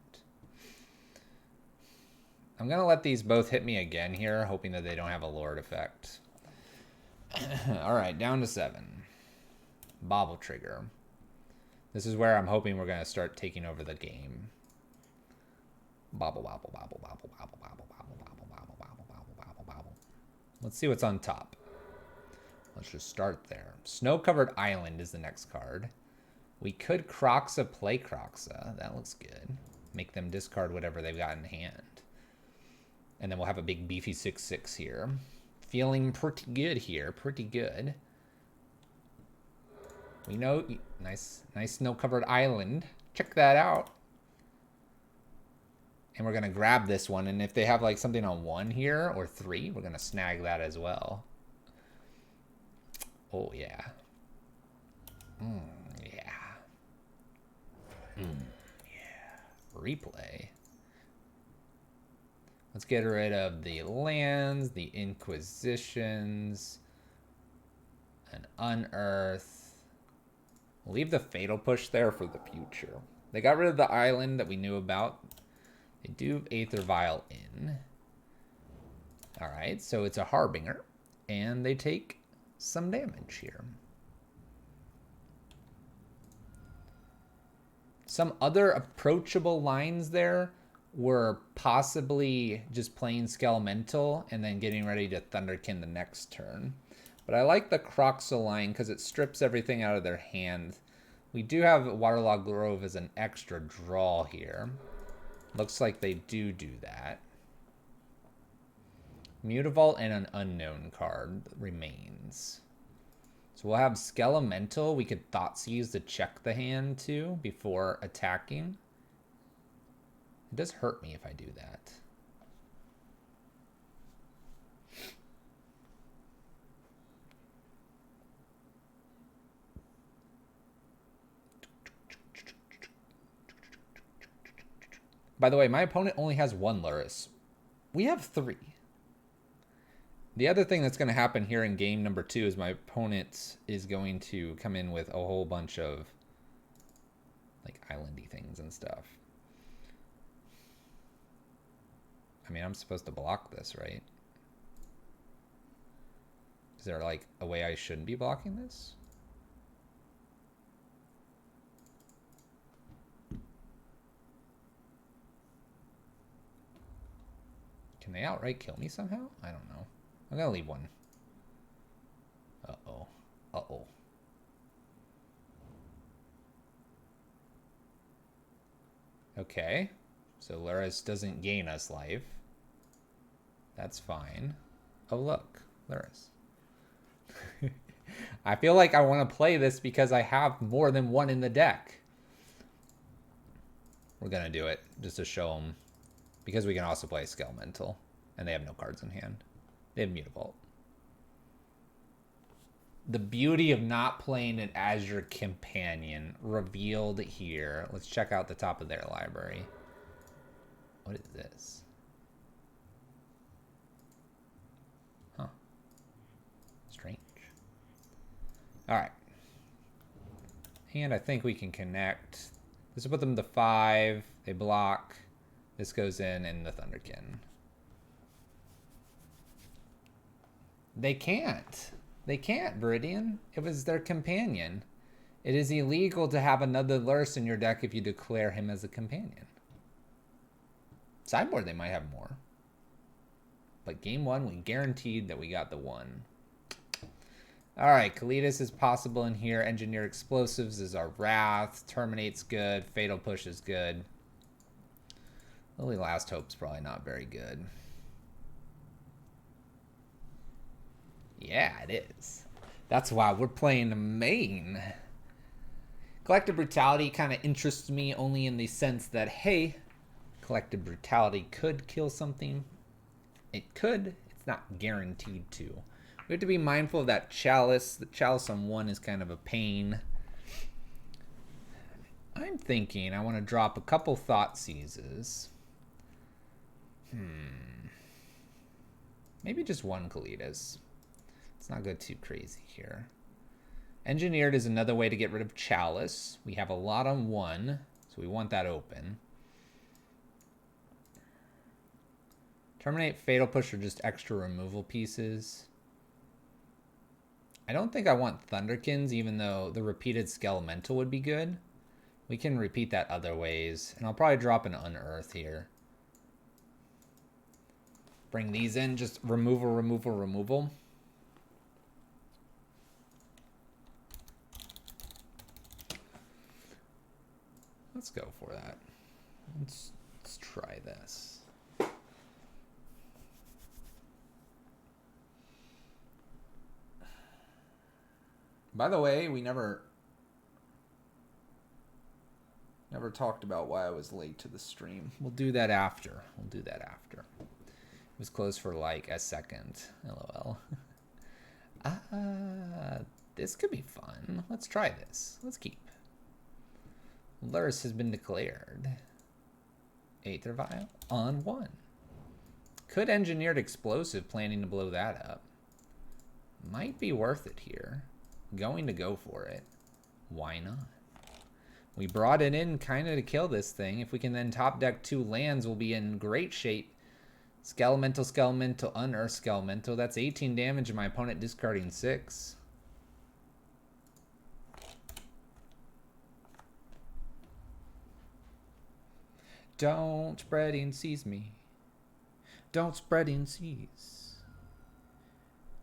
I'm going to let these both hit me again here, hoping that they don't have a Lord effect. Alright, down to 7. Bobble trigger. This is where I'm hoping we're going to start taking over the game. Bobble, bobble, bobble, bobble, bobble, bobble, bobble, bobble, bobble, bobble, bobble, bobble, bobble. Let's see what's on top. Let's just start there. Snow-covered island is the next card. We could Kroxa play Kroxa. That looks good. Make them discard whatever they've got in hand. And then we'll have a big beefy 6/6 here. Feeling pretty good here. Pretty good. We know... Nice snow-covered island. Check that out. And we're going to grab this one. And if they have like something on 1 here or 3, we're going to snag that as well. Oh, yeah. Yeah. Yeah. Replay. Let's get rid of the lands, the Inquisitions, an Unearth. We'll leave the Fatal Push there for the future. They got rid of the island that we knew about. They do have Aether Vial in. Alright, so it's a Harbinger. And they take some damage here. Some other approachable lines there were possibly just playing Skelemental and then getting ready to Thunderkin the next turn. But I like the Kroxa line because it strips everything out of their hand. We do have Waterlogged Grove as an extra draw here. Looks like they do that. Mutavault and an unknown card remains. So we'll have Skelemental. We could Thoughtseize to check the hand too before attacking. It does hurt me if I do that. By the way, my opponent only has 1 Lurrus. We have 3. The other thing that's going to happen here in game number 2 is my opponent is going to come in with a whole bunch of like islandy things and stuff. I mean, I'm supposed to block this, right? Is there like a way I shouldn't be blocking this? Can they outright kill me somehow? I don't know. I'm gonna leave one. Uh-oh. Uh-oh. Okay. So Lurrus doesn't gain us life. That's fine. Oh, look. Lurrus. I feel like I want to play this because I have more than 1 in the deck. We're gonna do it just to show them. Because we can also play Skelemental. And they have no cards in hand. They have Mutavault. The beauty of not playing an Azure Companion revealed here. Let's check out the top of their library. What is this? Huh. Strange. Alright. And I think we can connect. This will put them to 5. They block. This goes in the Thunderkin. They can't. They can't, Viridian. It was their companion. It is illegal to have another Lurrus in your deck if you declare him as a companion. Sideboard, they might have more. But game 1, we guaranteed that we got the 1. Alright, Kalitas is possible in here. Engineer Explosives is our Wrath. Terminate's good. Fatal Push is good. Lily Last Hope's probably not very good. Yeah, it is. That's why we're playing the main. Collective Brutality kind of interests me only in the sense that, hey, Collective Brutality could kill something. It could. It's not guaranteed to. We have to be mindful of that Chalice. The Chalice on 1 is kind of a pain. I'm thinking I want to drop a couple Thoughtseizes. Maybe just 1 Kalitas. Let's not go too crazy here. Engineered is another way to get rid of Chalice. We have a lot on 1, so we want that open. Terminate, Fatal Push are just extra removal pieces. I don't think I want Thunderkins, even though the repeated Skelemental would be good. We can repeat that other ways. And I'll probably drop an Unearth here. Bring these in, just removal, removal, removal. Let's go for that. Let's try this. By the way, we never talked about why I was late to the stream. We'll do that after. It was closed for like a second. LOL. This could be fun. Let's try this. Let's keep. Lurrus has been declared. Aether Vial on 1. Could Engineered Explosive, planning to blow that up. Might be worth it here. Going to go for it. Why not? We brought it in kind of to kill this thing. If we can then top deck 2 lands, we'll be in great shape. Skelemental, Unearth Skelemental. That's 18 damage and my opponent discarding 6. Don't spreading seas me. Don't spreading seas.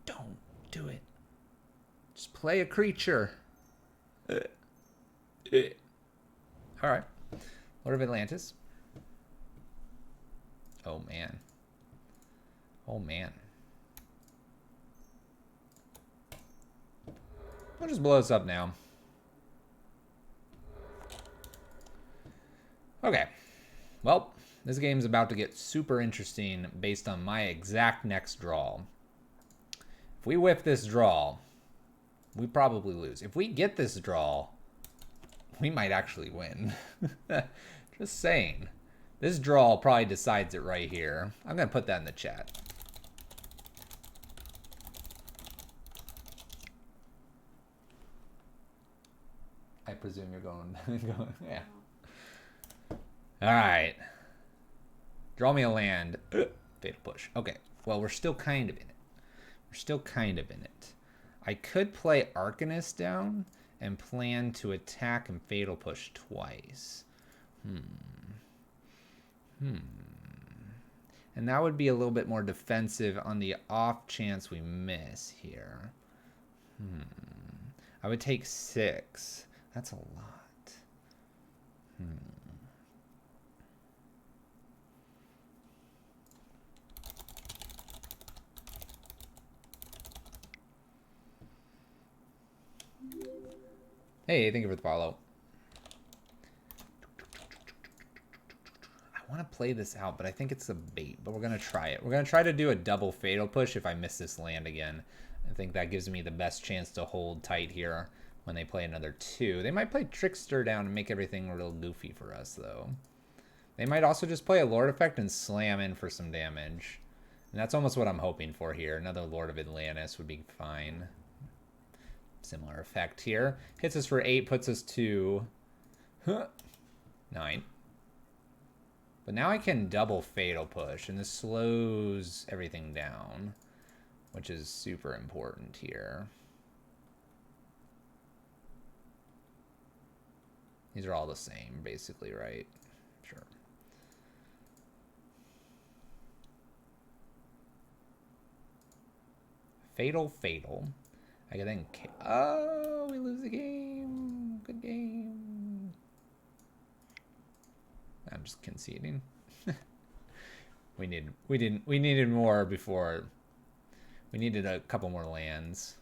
Don't do it. Just play a creature. Alright. Lord of Atlantis. Oh, man. Oh, man. We'll just blow this up now. Okay. Well, this game's about to get super interesting based on my exact next draw. If we whiff this draw, we probably lose. If we get this draw, we might actually win. Just saying. This draw probably decides it right here. I'm going to put that in the chat. I presume you're going. Yeah. All right. Draw me a land. Fatal Push. Okay. Well, we're still kind of in it. I could play Arcanist down and plan to attack and Fatal Push twice. And that would be a little bit more defensive on the off chance we miss here. I would take 6. That's a lot. Hey, thank you for the follow. I want to play this out, but I think it's a bait, but we're going to try it. We're going to try to do a double Fatal Push if I miss this land again. I think that gives me the best chance to hold tight here when they play another 2. They might play Trickster down and make everything real goofy for us, though. They might also just play a Lord Effect and slam in for some damage. And that's almost what I'm hoping for here. Another Lord of Atlantis would be fine. Similar effect here. Hits us for 8, puts us to 9. But now I can double Fatal Push, and this slows everything down, which is super important here. These are all the same, basically, right? Sure. Fatal. I can then... Oh, we lose the game. Good game. I'm just conceding. We needed more before. We needed a couple more lands.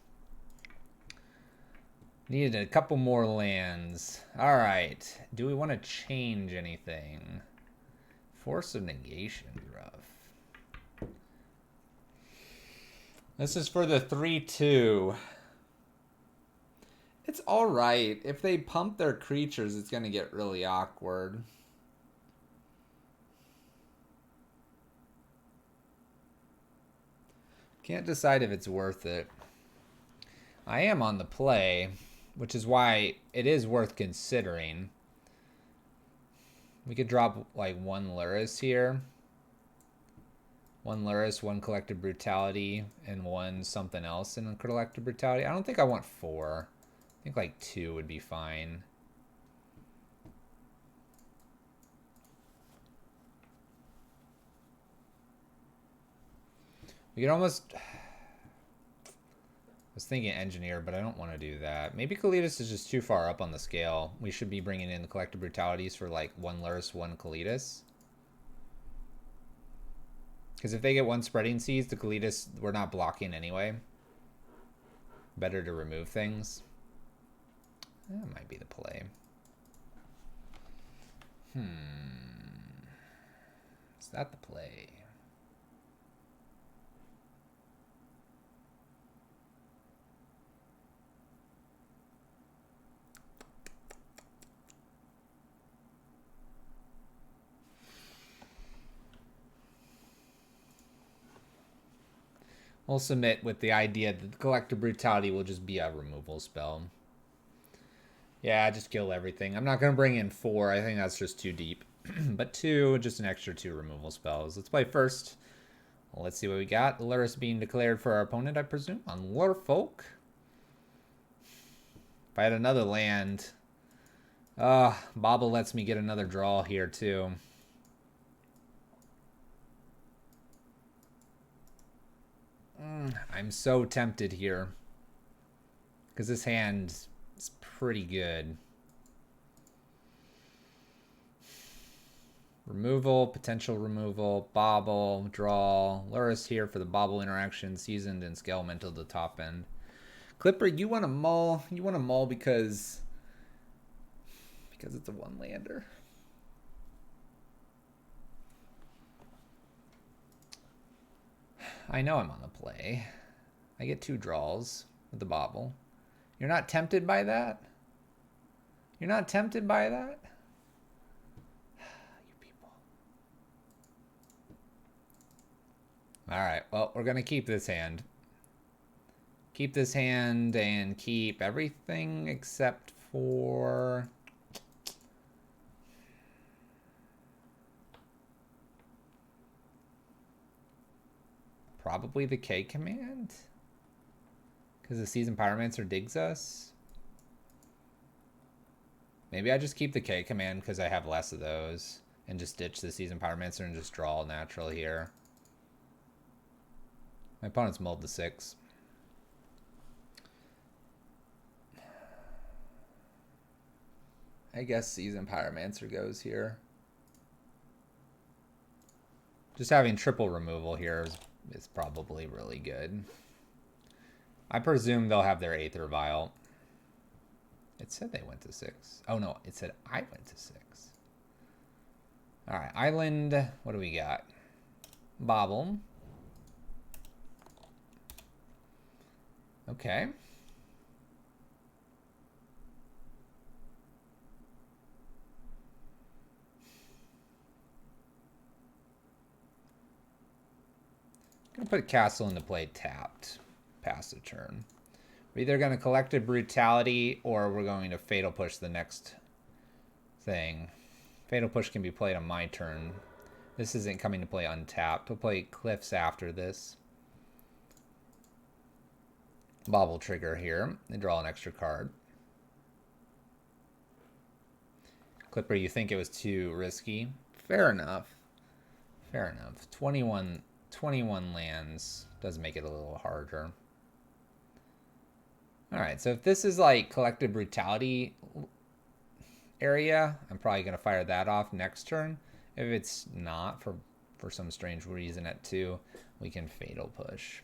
Needed a couple more lands. All right. Do we want to change anything? Force of Negation is rough. This is for the 3/2. It's all right. If they pump their creatures, it's going to get really awkward. Can't decide if it's worth it. I am on the play, which is why it is worth considering. We could drop like 1 Lurrus here. 1 Lurrus, 1 Collective Brutality, and 1 something else in Collective Brutality. I don't think I want 4. I think like 2 would be fine. We could almost... was thinking engineer, but I don't want to do that. Maybe Kalitas is just too far up on the scale. We should be bringing in the collective brutalities for like 1 Lurrus, 1 Kalitas. Because if they get 1 spreading seeds, the Kalitas, we're not blocking anyway. Better to remove things. That might be the play. Is that the play? We'll submit with the idea that the collective brutality will just be a removal spell. Yeah, just kill everything. I'm not going to bring in 4. I think that's just too deep. But 2, just an extra 2 removal spells. Let's play first. Well, let's see what we got. Lurrus being declared for our opponent, I presume, on Lurfolk. If I had another land... Bobble lets me get another draw here, too. I'm so tempted here. Because this hand is pretty good. Removal, potential removal, bobble, draw. Lurrus here for the bobble interaction, seasoned, and Skelemental to the top end. Clipper, you want to mull? You want to mull because it's a 1-lander. I know I'm on the play. I get 2 draws with the bobble. You're not tempted by that? You're not tempted by that? You people. Alright, well, we're going to keep this hand. Keep this hand and keep everything except for... probably the K command? Because the Seasoned Pyromancer digs us? Maybe I just keep the K command because I have less of those. And just ditch the Seasoned Pyromancer and just draw natural here. My opponent's mulled to 6. I guess Seasoned Pyromancer goes here. Just having triple removal here is probably really good. I presume they'll have their Aether Vial. It said they went to 6. Oh no, it said I went to 6. Alright, Island. What do we got? Bobble. Okay. Gonna put Castle into play tapped. Pass the turn. We're either gonna Collective Brutality or we're going to Fatal Push the next thing. Fatal Push can be played on my turn. This isn't coming to play untapped. We'll play Cliffs after this. Bobble trigger here and draw an extra card. Clipper, you think it was too risky? Fair enough. Fair enough. 21 lands does make it a little harder. Alright, so if this is like Collective Brutality area, I'm probably going to fire that off next turn. If it's not, for some strange reason at 2, we can Fatal Push.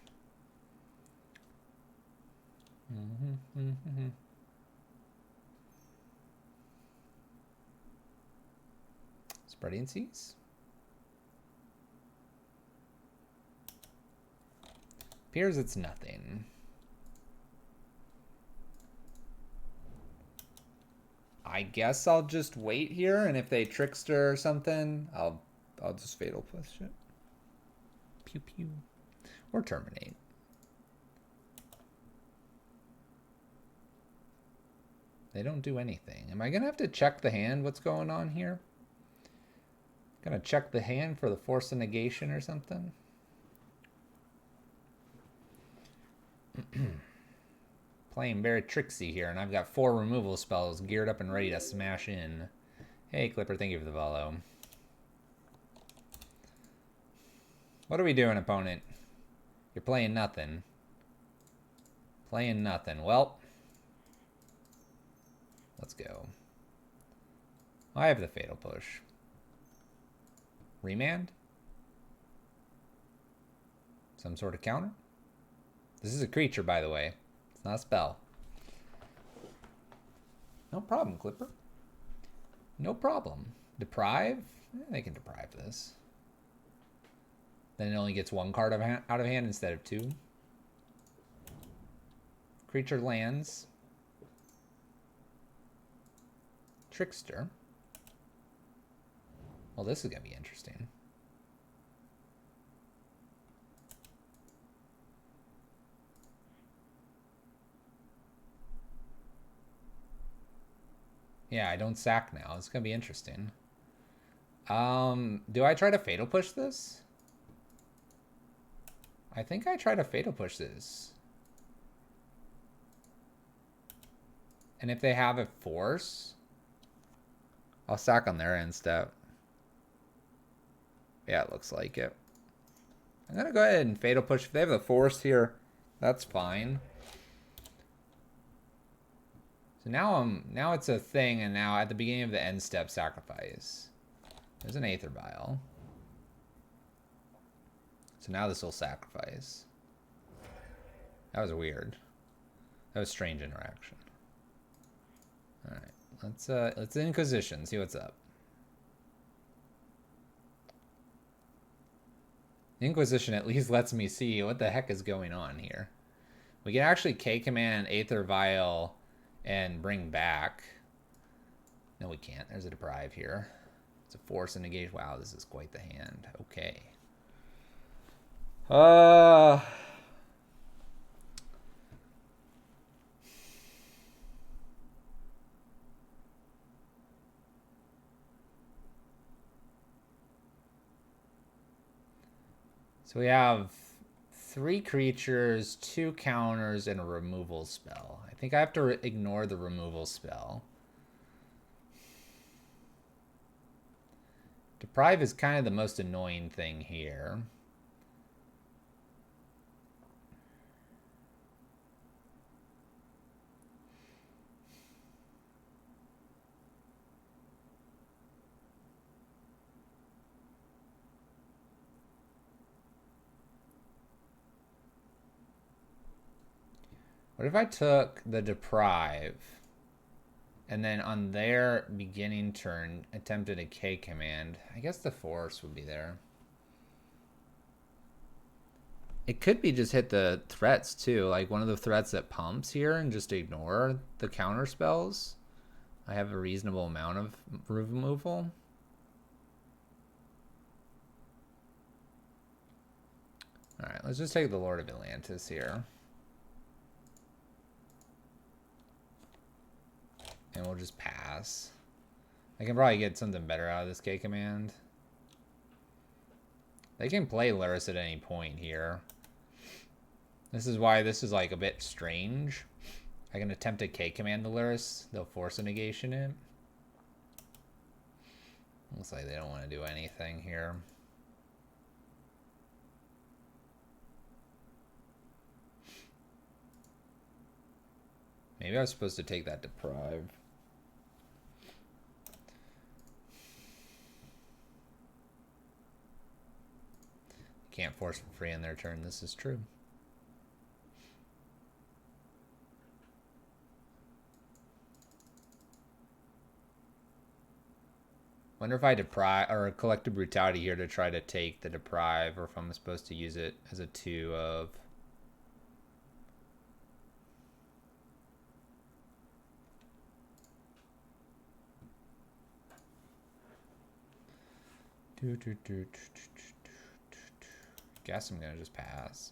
Spreading Seas. Appears it's nothing. I guess I'll just wait here, and if they Trickster or something, I'll just Fatal Push it. Pew pew. Or Terminate. They don't do anything. Am I gonna have to check the hand? What's going on here? Gonna check the hand for the Force of Negation or something? Playing very tricksy here, and I've got 4 removal spells geared up and ready to smash in. Hey, Clipper, thank you for the follow. What are we doing, opponent? You're playing nothing. Playing nothing. Well, let's go. I have the Fatal Push. Remand? Some sort of counter? This is a creature, by the way. It's not a spell. No problem, Clipper. No problem. Deprive? They can deprive this. Then it only gets one card out of hand instead of two. Creature lands. Trickster. Well, this is going to be interesting. Yeah, I don't sack now. It's going to be interesting. Do I try to Fatal Push this? I think I try to Fatal Push this. And if they have a force, I'll sack on their end step. Yeah, it looks like it. I'm going to go ahead and Fatal Push. If they have the force here, that's fine. So now it's a thing, and now at the beginning of the end step, sacrifice. There's an Aether Vial. So now this will sacrifice. That was weird. That was strange interaction. All right, let's Inquisition, see what's up. Inquisition at least lets me see what the heck is going on here. We can actually K-command Aether Vial and bring back. No, we can't. There's a Deprive here. It's a force and negation. Wow, this is quite the hand. Okay. So we have 3 creatures, 2 counters, and a removal spell. I think I have to ignore the removal spell. Deprive is kind of the most annoying thing here. What if I took the Deprive and then on their beginning turn attempted a K command? I guess the force would be there. It could be just hit the threats too, like one of the threats that pumps here and just ignore the counter spells. I have a reasonable amount of removal. Alright, let's just take the Lord of Atlantis here. And we'll just pass. I can probably get something better out of this K command. They can play Lurrus at any point here. This is why this is like a bit strange. I can attempt to K command the Lurrus. They'll force a negation in. Looks like they don't want to do anything here. Maybe I was supposed to take that Deprive. Can't force for free on their turn. This is true. Wonder if I deprive or Collective Brutality here to try to take the Deprive, or if I'm supposed to use it as a 2 of. Guess I'm gonna just pass.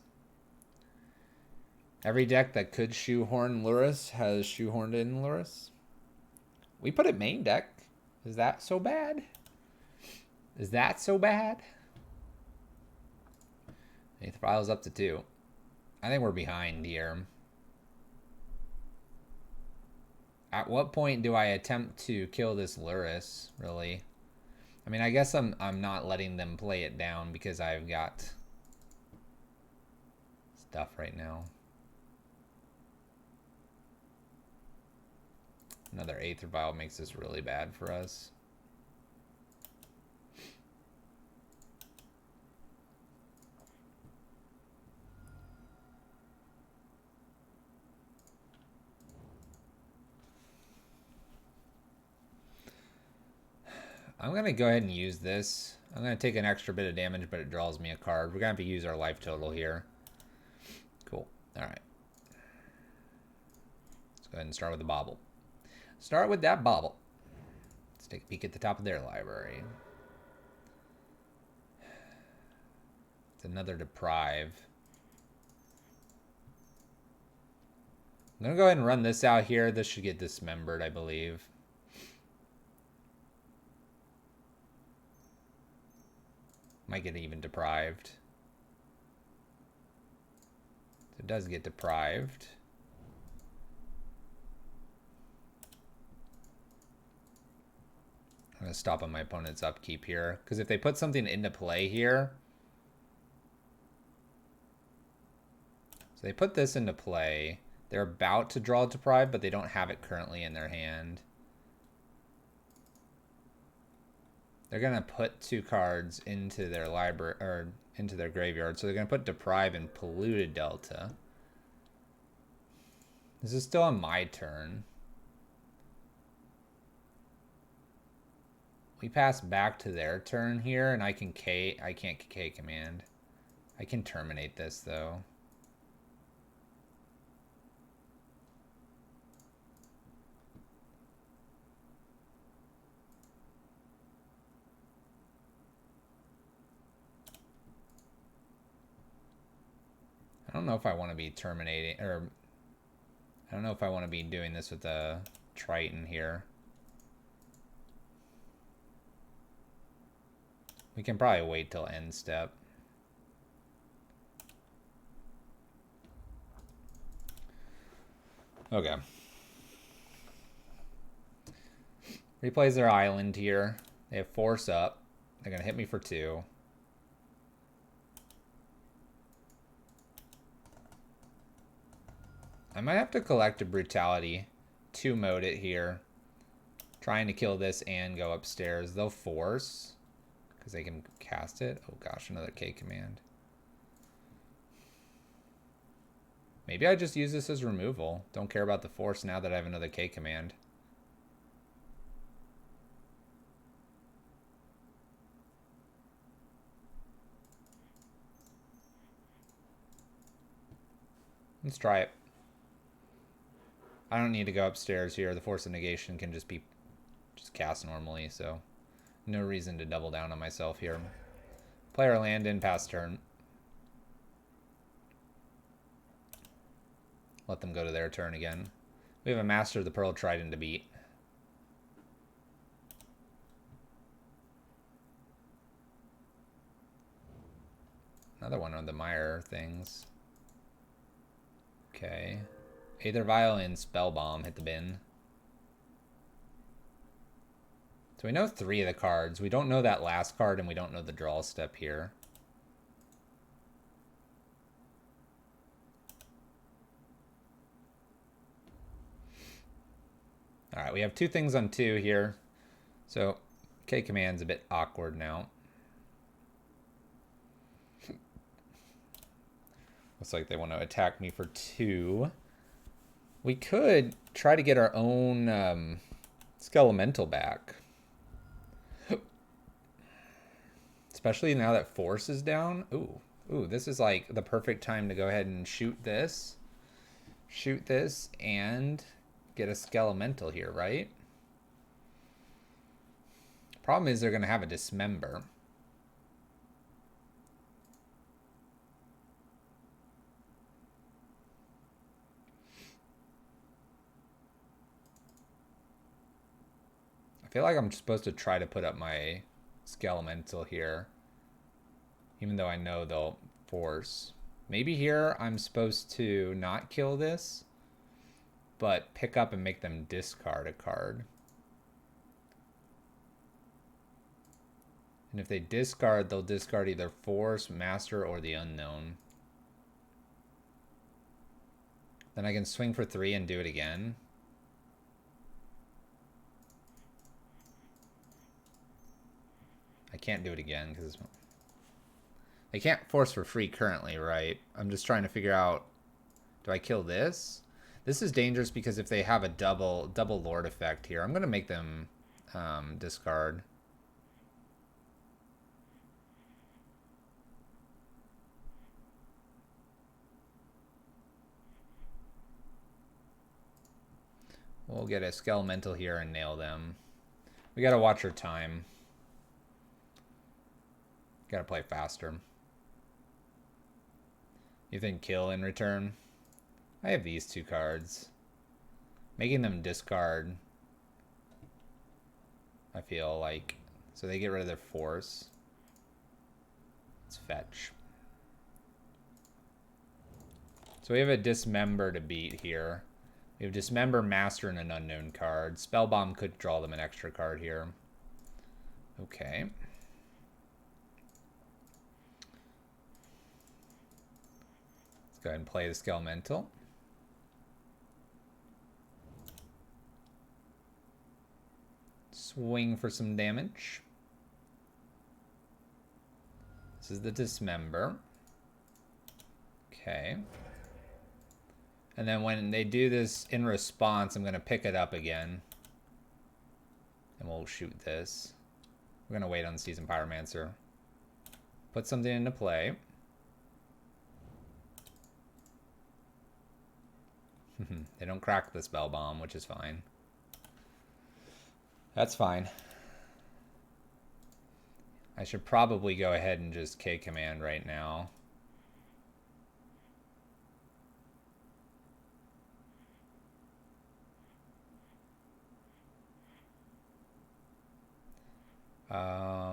Every deck that could shoehorn Lurrus has shoehorned in Lurrus. We put it main deck. Is that so bad? Is that so bad? Aether Vial's up to 2. I think we're behind here. At what point do I attempt to kill this Lurrus, really? I mean, I guess I'm not letting them play it down because I've got stuff right now. Another Aether Vial makes this really bad for us. I'm going to go ahead and use this. I'm going to take an extra bit of damage, but it draws me a card. We're going to have to use our life total here. Cool. All right. Let's go ahead and start with the bauble. Start with that bauble. Let's take a peek at the top of their library. It's another deprive. I'm going to go ahead and run this out here. This should get dismembered, I believe. Might get even deprived. So it does get deprived. I'm going to stop on my opponent's upkeep here. Because if they put something into play here. So they put this into play. They're about to draw deprived, but they don't have it currently in their hand. They're going to put 2 cards into their library, or into their graveyard. So they're going to put Deprive and Polluted Delta. This is still on my turn. We pass back to their turn here, and I can't K command. I can terminate this, though. I don't know if I want to be terminating, or I don't know if I want to be doing this with the Triton here. We can probably wait till end step. Okay. Replays their island here. They have force up. They're going to hit me for 2. I might have to collect a Brutality to mode it here. Trying to kill this and go upstairs. They'll force because they can cast it. Oh gosh, another K command. Maybe I just use this as removal. Don't care about the force now that I have another K command. Let's try it. I don't need to go upstairs here. The Force of Negation can just cast normally, so no reason to double down on myself here. Player land in, pass turn. Let them go to their turn again. We have a Master of the Pearl Trident to beat. Another one of the Mire things. Okay. Aether Vial and Spell Bomb hit the bin. So we know 3 of the cards. We don't know that last card, and we don't know the draw step here. Alright, we have 2 things on 2 here. So K command's a bit awkward now. Looks like they want to attack me for 2. We could try to get our own Skelemental back. Especially now that Force is down. Ooh, this is like the perfect time to go ahead and shoot this. Shoot this and get a Skelemental here, right? Problem is they're going to have a Dismember. I feel like I'm supposed to try to put up my Skelemental here. Even though I know they'll force. Maybe here I'm supposed to not kill this, but pick up and make them discard a card. And if they discard, they'll discard either Force, Master, or the Unknown. Then I can swing for 3 and do it again. can't do it again because they can't force for free currently, right? I'm just trying to figure out, do I kill this? This is dangerous because if they have a double Lord effect here, I'm going to make them discard. We'll get a Skelemental here and nail them. We got to watch our time. Got to play faster. You think kill in return? I have these two cards. Making them discard, I feel like. So they get rid of their force. Let's fetch. So we have a Dismember to beat here. We have Dismember, Master, and an unknown card. Spellbomb could draw them an extra card here. Okay. Let's go ahead and play the Skelemental. Swing for some damage. This is the Dismember. Okay. And then when they do this in response, I'm going to pick it up again. And we'll shoot this. We're going to wait on the Seasoned Pyromancer. Put something into play. They don't crack the Spell Bomb, which is fine. That's fine. I should probably go ahead and just K-Command right now.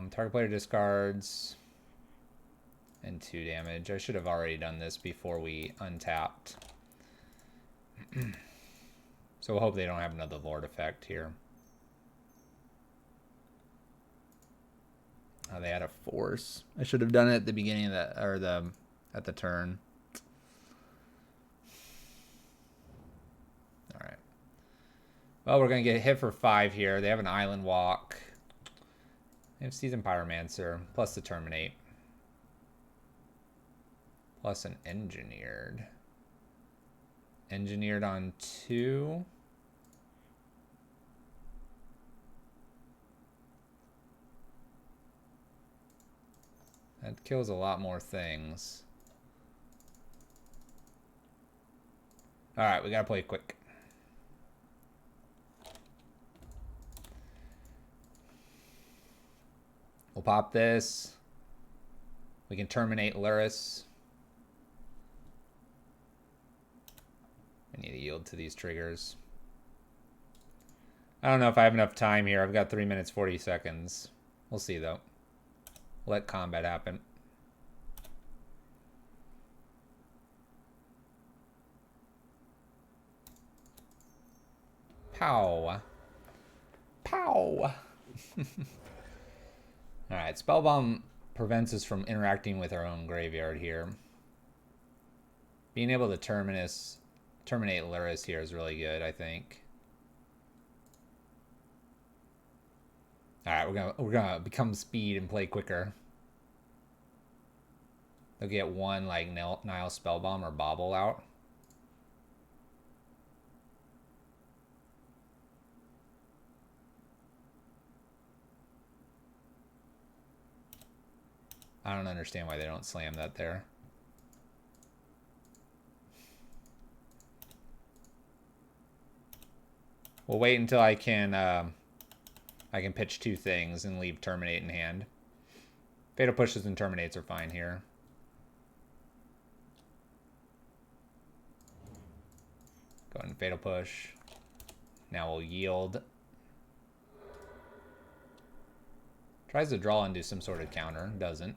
Target player discards and 2 damage. I should have already done this before we untapped. So we'll hope they don't have another Lord effect here. Oh, they had a force. I should have done it at the beginning of the, or at the turn. All right. Well, we're gonna get hit for 5 here. They have an Island Walk. They have Seasoned Pyromancer plus the Terminate. Plus an Engineered. Engineered on 2. That kills a lot more things. Alright, we gotta play quick. We'll pop this. We can terminate Lurrus. I need to yield to these triggers. I don't know if I have enough time here. I've got 3 minutes, 40 seconds. We'll see, though. Let combat happen. Pow. Pow. Alright, Spellbomb prevents us from interacting with our own graveyard here. Being able to terminate Lurrus here is really good, I think. Alright, we're gonna become speed and play quicker. They'll get 1 like Nile Spellbomb or Bobble out. I don't understand why they don't slam that there. We'll wait until I can pitch 2 things and leave Terminate in hand. Fatal Pushes and Terminates are fine here. Go ahead and Fatal Push. Now we'll yield. Tries to draw and do some sort of counter. Doesn't.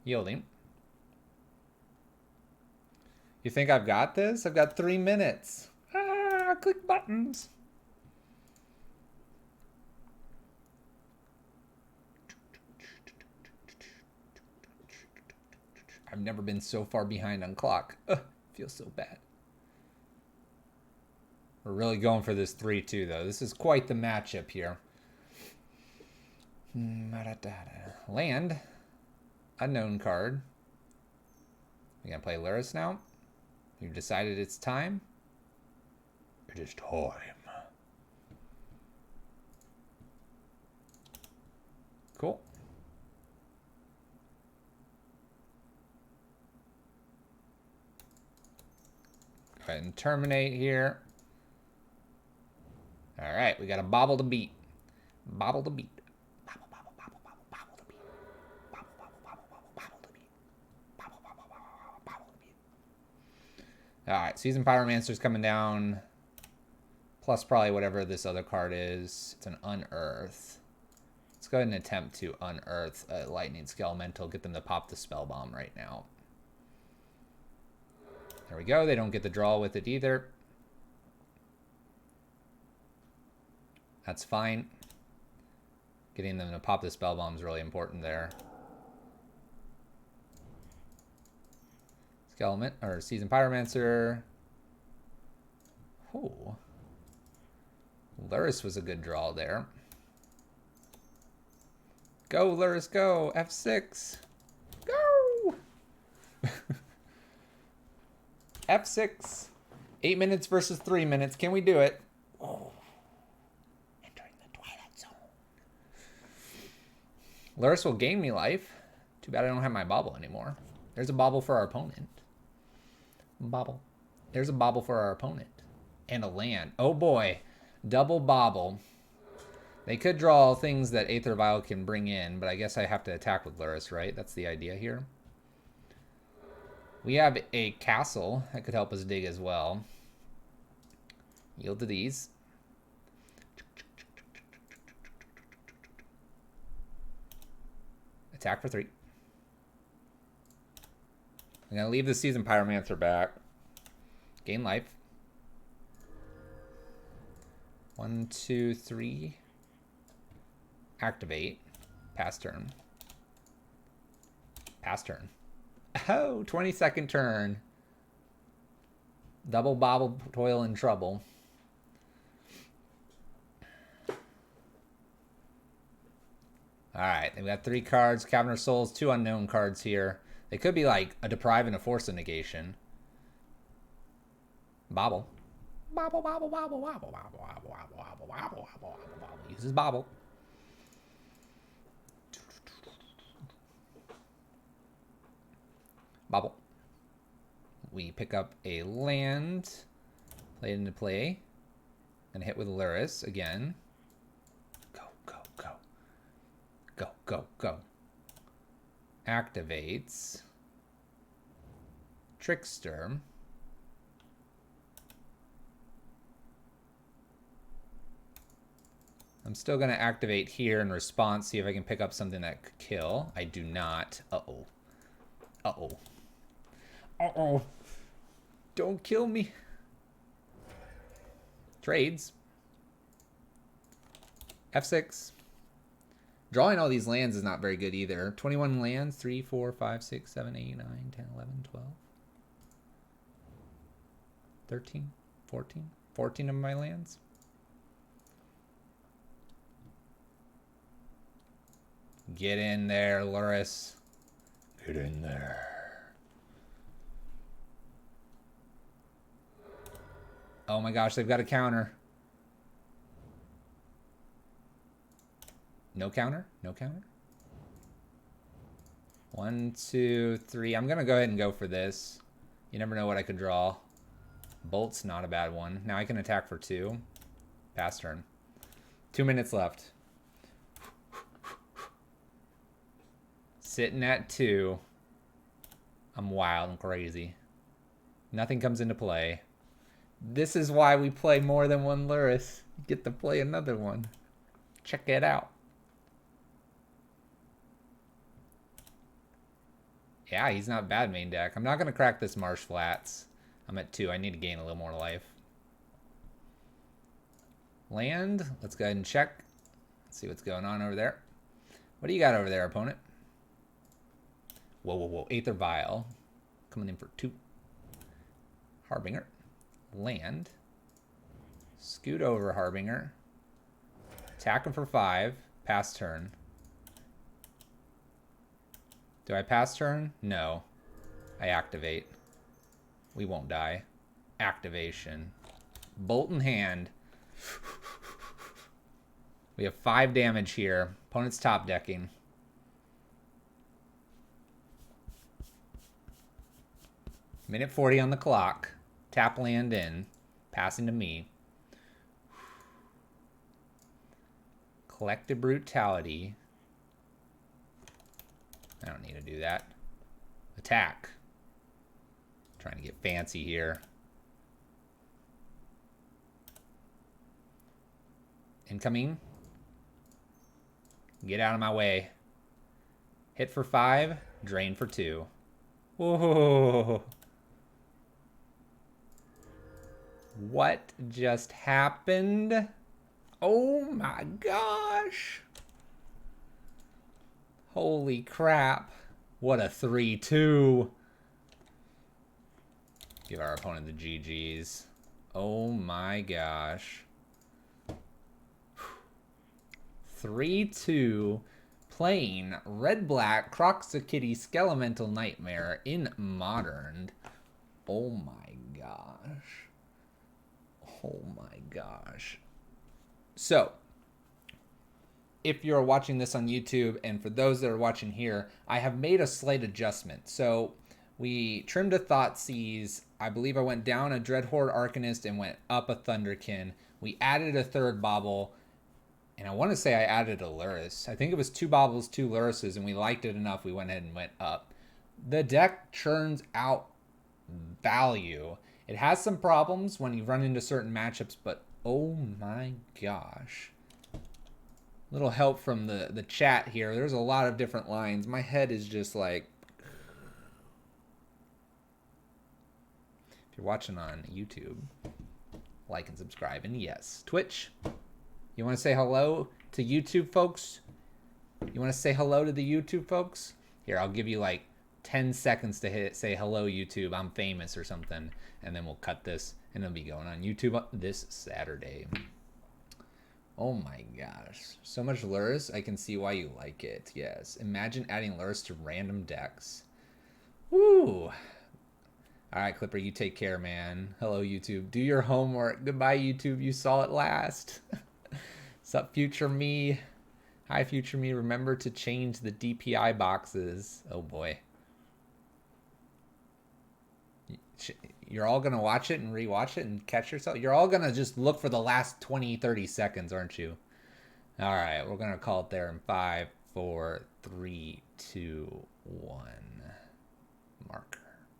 Yielding. You think I've got this? I've got 3 minutes. Click buttons. I've never been so far behind on clock. Ugh, feels so bad. We're really going for this 3-2, though. This is quite the matchup here. Land. Unknown card. We're going to play Lurrus now. We've decided it's time. It is time. Cool. Go ahead and terminate here. All right, we got a bobble to beat. Bobble to beat. Bobble, bobble, bobble, bobble, bobble to beat. Bobble, bobble, bobble, bobble, bobble to beat. Bobble, bobble, bobble, bobble, bobble to beat. All right, Seasoned Pyromancer's coming down. Plus probably whatever this other card is. It's an Unearth. Let's go ahead and attempt to Unearth a Lightning Skelemental. Get them to pop the Spell Bomb right now. There we go. They don't get the draw with it either. That's fine. Getting them to pop the Spell Bomb is really important there. Seasoned Pyromancer. Ooh. Lurrus was a good draw there. Go, Lurrus, go. F6. Go! F6. 8 minutes versus 3 minutes. Can we do it? Oh. Entering the Twilight Zone. Lurrus will gain me life. Too bad I don't have my bobble anymore. There's a bobble for our opponent. Bobble. There's a bobble for our opponent. And a land. Oh boy. Double bobble. They could draw things that Aether Vial can bring in, but I guess I have to attack with Lurrus, right? That's the idea here. We have a castle that could help us dig as well. Yield to these. Attack for 3. I'm going to leave the Seasoned Pyromancer back. Gain life. 1, 2, 3. Activate. Pass turn. Pass turn. Oh, 22nd turn. Double bobble, toil and trouble. Alright, we got 3 cards. Cavern of Souls, 2 unknown cards here. They could be like a Deprive and a Force of Negation. Bobble. Bobble, bobble, bobble, bobble, bobble, bobble, bobble, bobble, bobble, bobble, bobble. Uses bobble. Bobble. We pick up a land. Play it into play. And hit with Lurrus again. Go, go, go. Go, go, go. Activates. Trickster. I'm still going to activate here in response, see if I can pick up something that could kill. I do not. Uh-oh. Uh-oh. Uh-oh. Don't kill me. Trades. F6. Drawing all these lands is not very good either. 21 lands. 3, 4, 5, 6, 7, 8, 9, 10, 11, 12. 13, 14. 14 of my lands. Get in there, Lurrus. Get in there. Oh my gosh, they've got a counter. No counter? No counter? 1, 2, 3. I'm going to go ahead and go for this. You never know what I could draw. Bolt's not a bad one. Now I can attack for 2. Pass turn. 2 minutes left. Sitting at 2. I'm wild and crazy. Nothing comes into play. This is why we play more than one Lurrus. Get to play another one. Check it out. Yeah, he's not bad main deck. I'm not going to crack this Marsh Flats. I'm at 2. I need to gain a little more life. Land. Let's go ahead and check. Let's see what's going on over there. What do you got over there, opponent? Whoa, whoa, whoa. Aether Vial. Coming in for 2. Harbinger. Land. Scoot over Harbinger. Attack him for 5. Pass turn. Do I pass turn? No. I activate. We won't die. Activation. Bolt in hand. We have 5 damage here. Opponent's top decking. Minute 40 on the clock. Tap land in. Passing to me. Collective Brutality. I don't need to do that. Attack. Trying to get fancy here. Incoming. Get out of my way. Hit for 5. Drain for 2. Whoa. What just happened? Oh my gosh. Holy crap. What a 3-2. Give our opponent the GGs. Oh my gosh. 3-2. Playing red-black Kroxa Kitty Skelemental Nightmare in Modern. Oh my gosh. Oh my gosh. So, if you're watching this on YouTube, and for those that are watching here, I have made a slight adjustment. So, we trimmed a Thoughtseize. I believe I went down a Dreadhorde Arcanist and went up a Thunderkin. We added a third Bauble, and I want to say I added a Lurrus. I think it was 2 Baubles, 2 Lurruses, and we liked it enough we went ahead and went up. The deck churns out value. It has some problems when you run into certain matchups, but oh my gosh. Little help from the chat here. There's a lot of different lines. My head is just like... If you're watching on YouTube, like and subscribe. And yes, Twitch, you want to say hello to YouTube folks? You want to say hello to the YouTube folks? Here, I'll give you like 10 seconds to say hello YouTube, I'm famous or something, and then we'll cut this and it'll be going on YouTube this Saturday. Oh my gosh, so much Lurrus. I can see why you like it. Yes, imagine adding Lurrus to random decks. Woo. All right, Clipper, you take care, man. Hello YouTube, do your homework. Goodbye YouTube, you saw it last. Sup future me. Hi future me, remember to change the DPI boxes. Oh boy. You're all gonna watch it and rewatch it and catch yourself. You're all gonna just look for the last 20-30 seconds, aren't you? All right, we're gonna call it there in 5, 4, 3, 2, 1. Mark.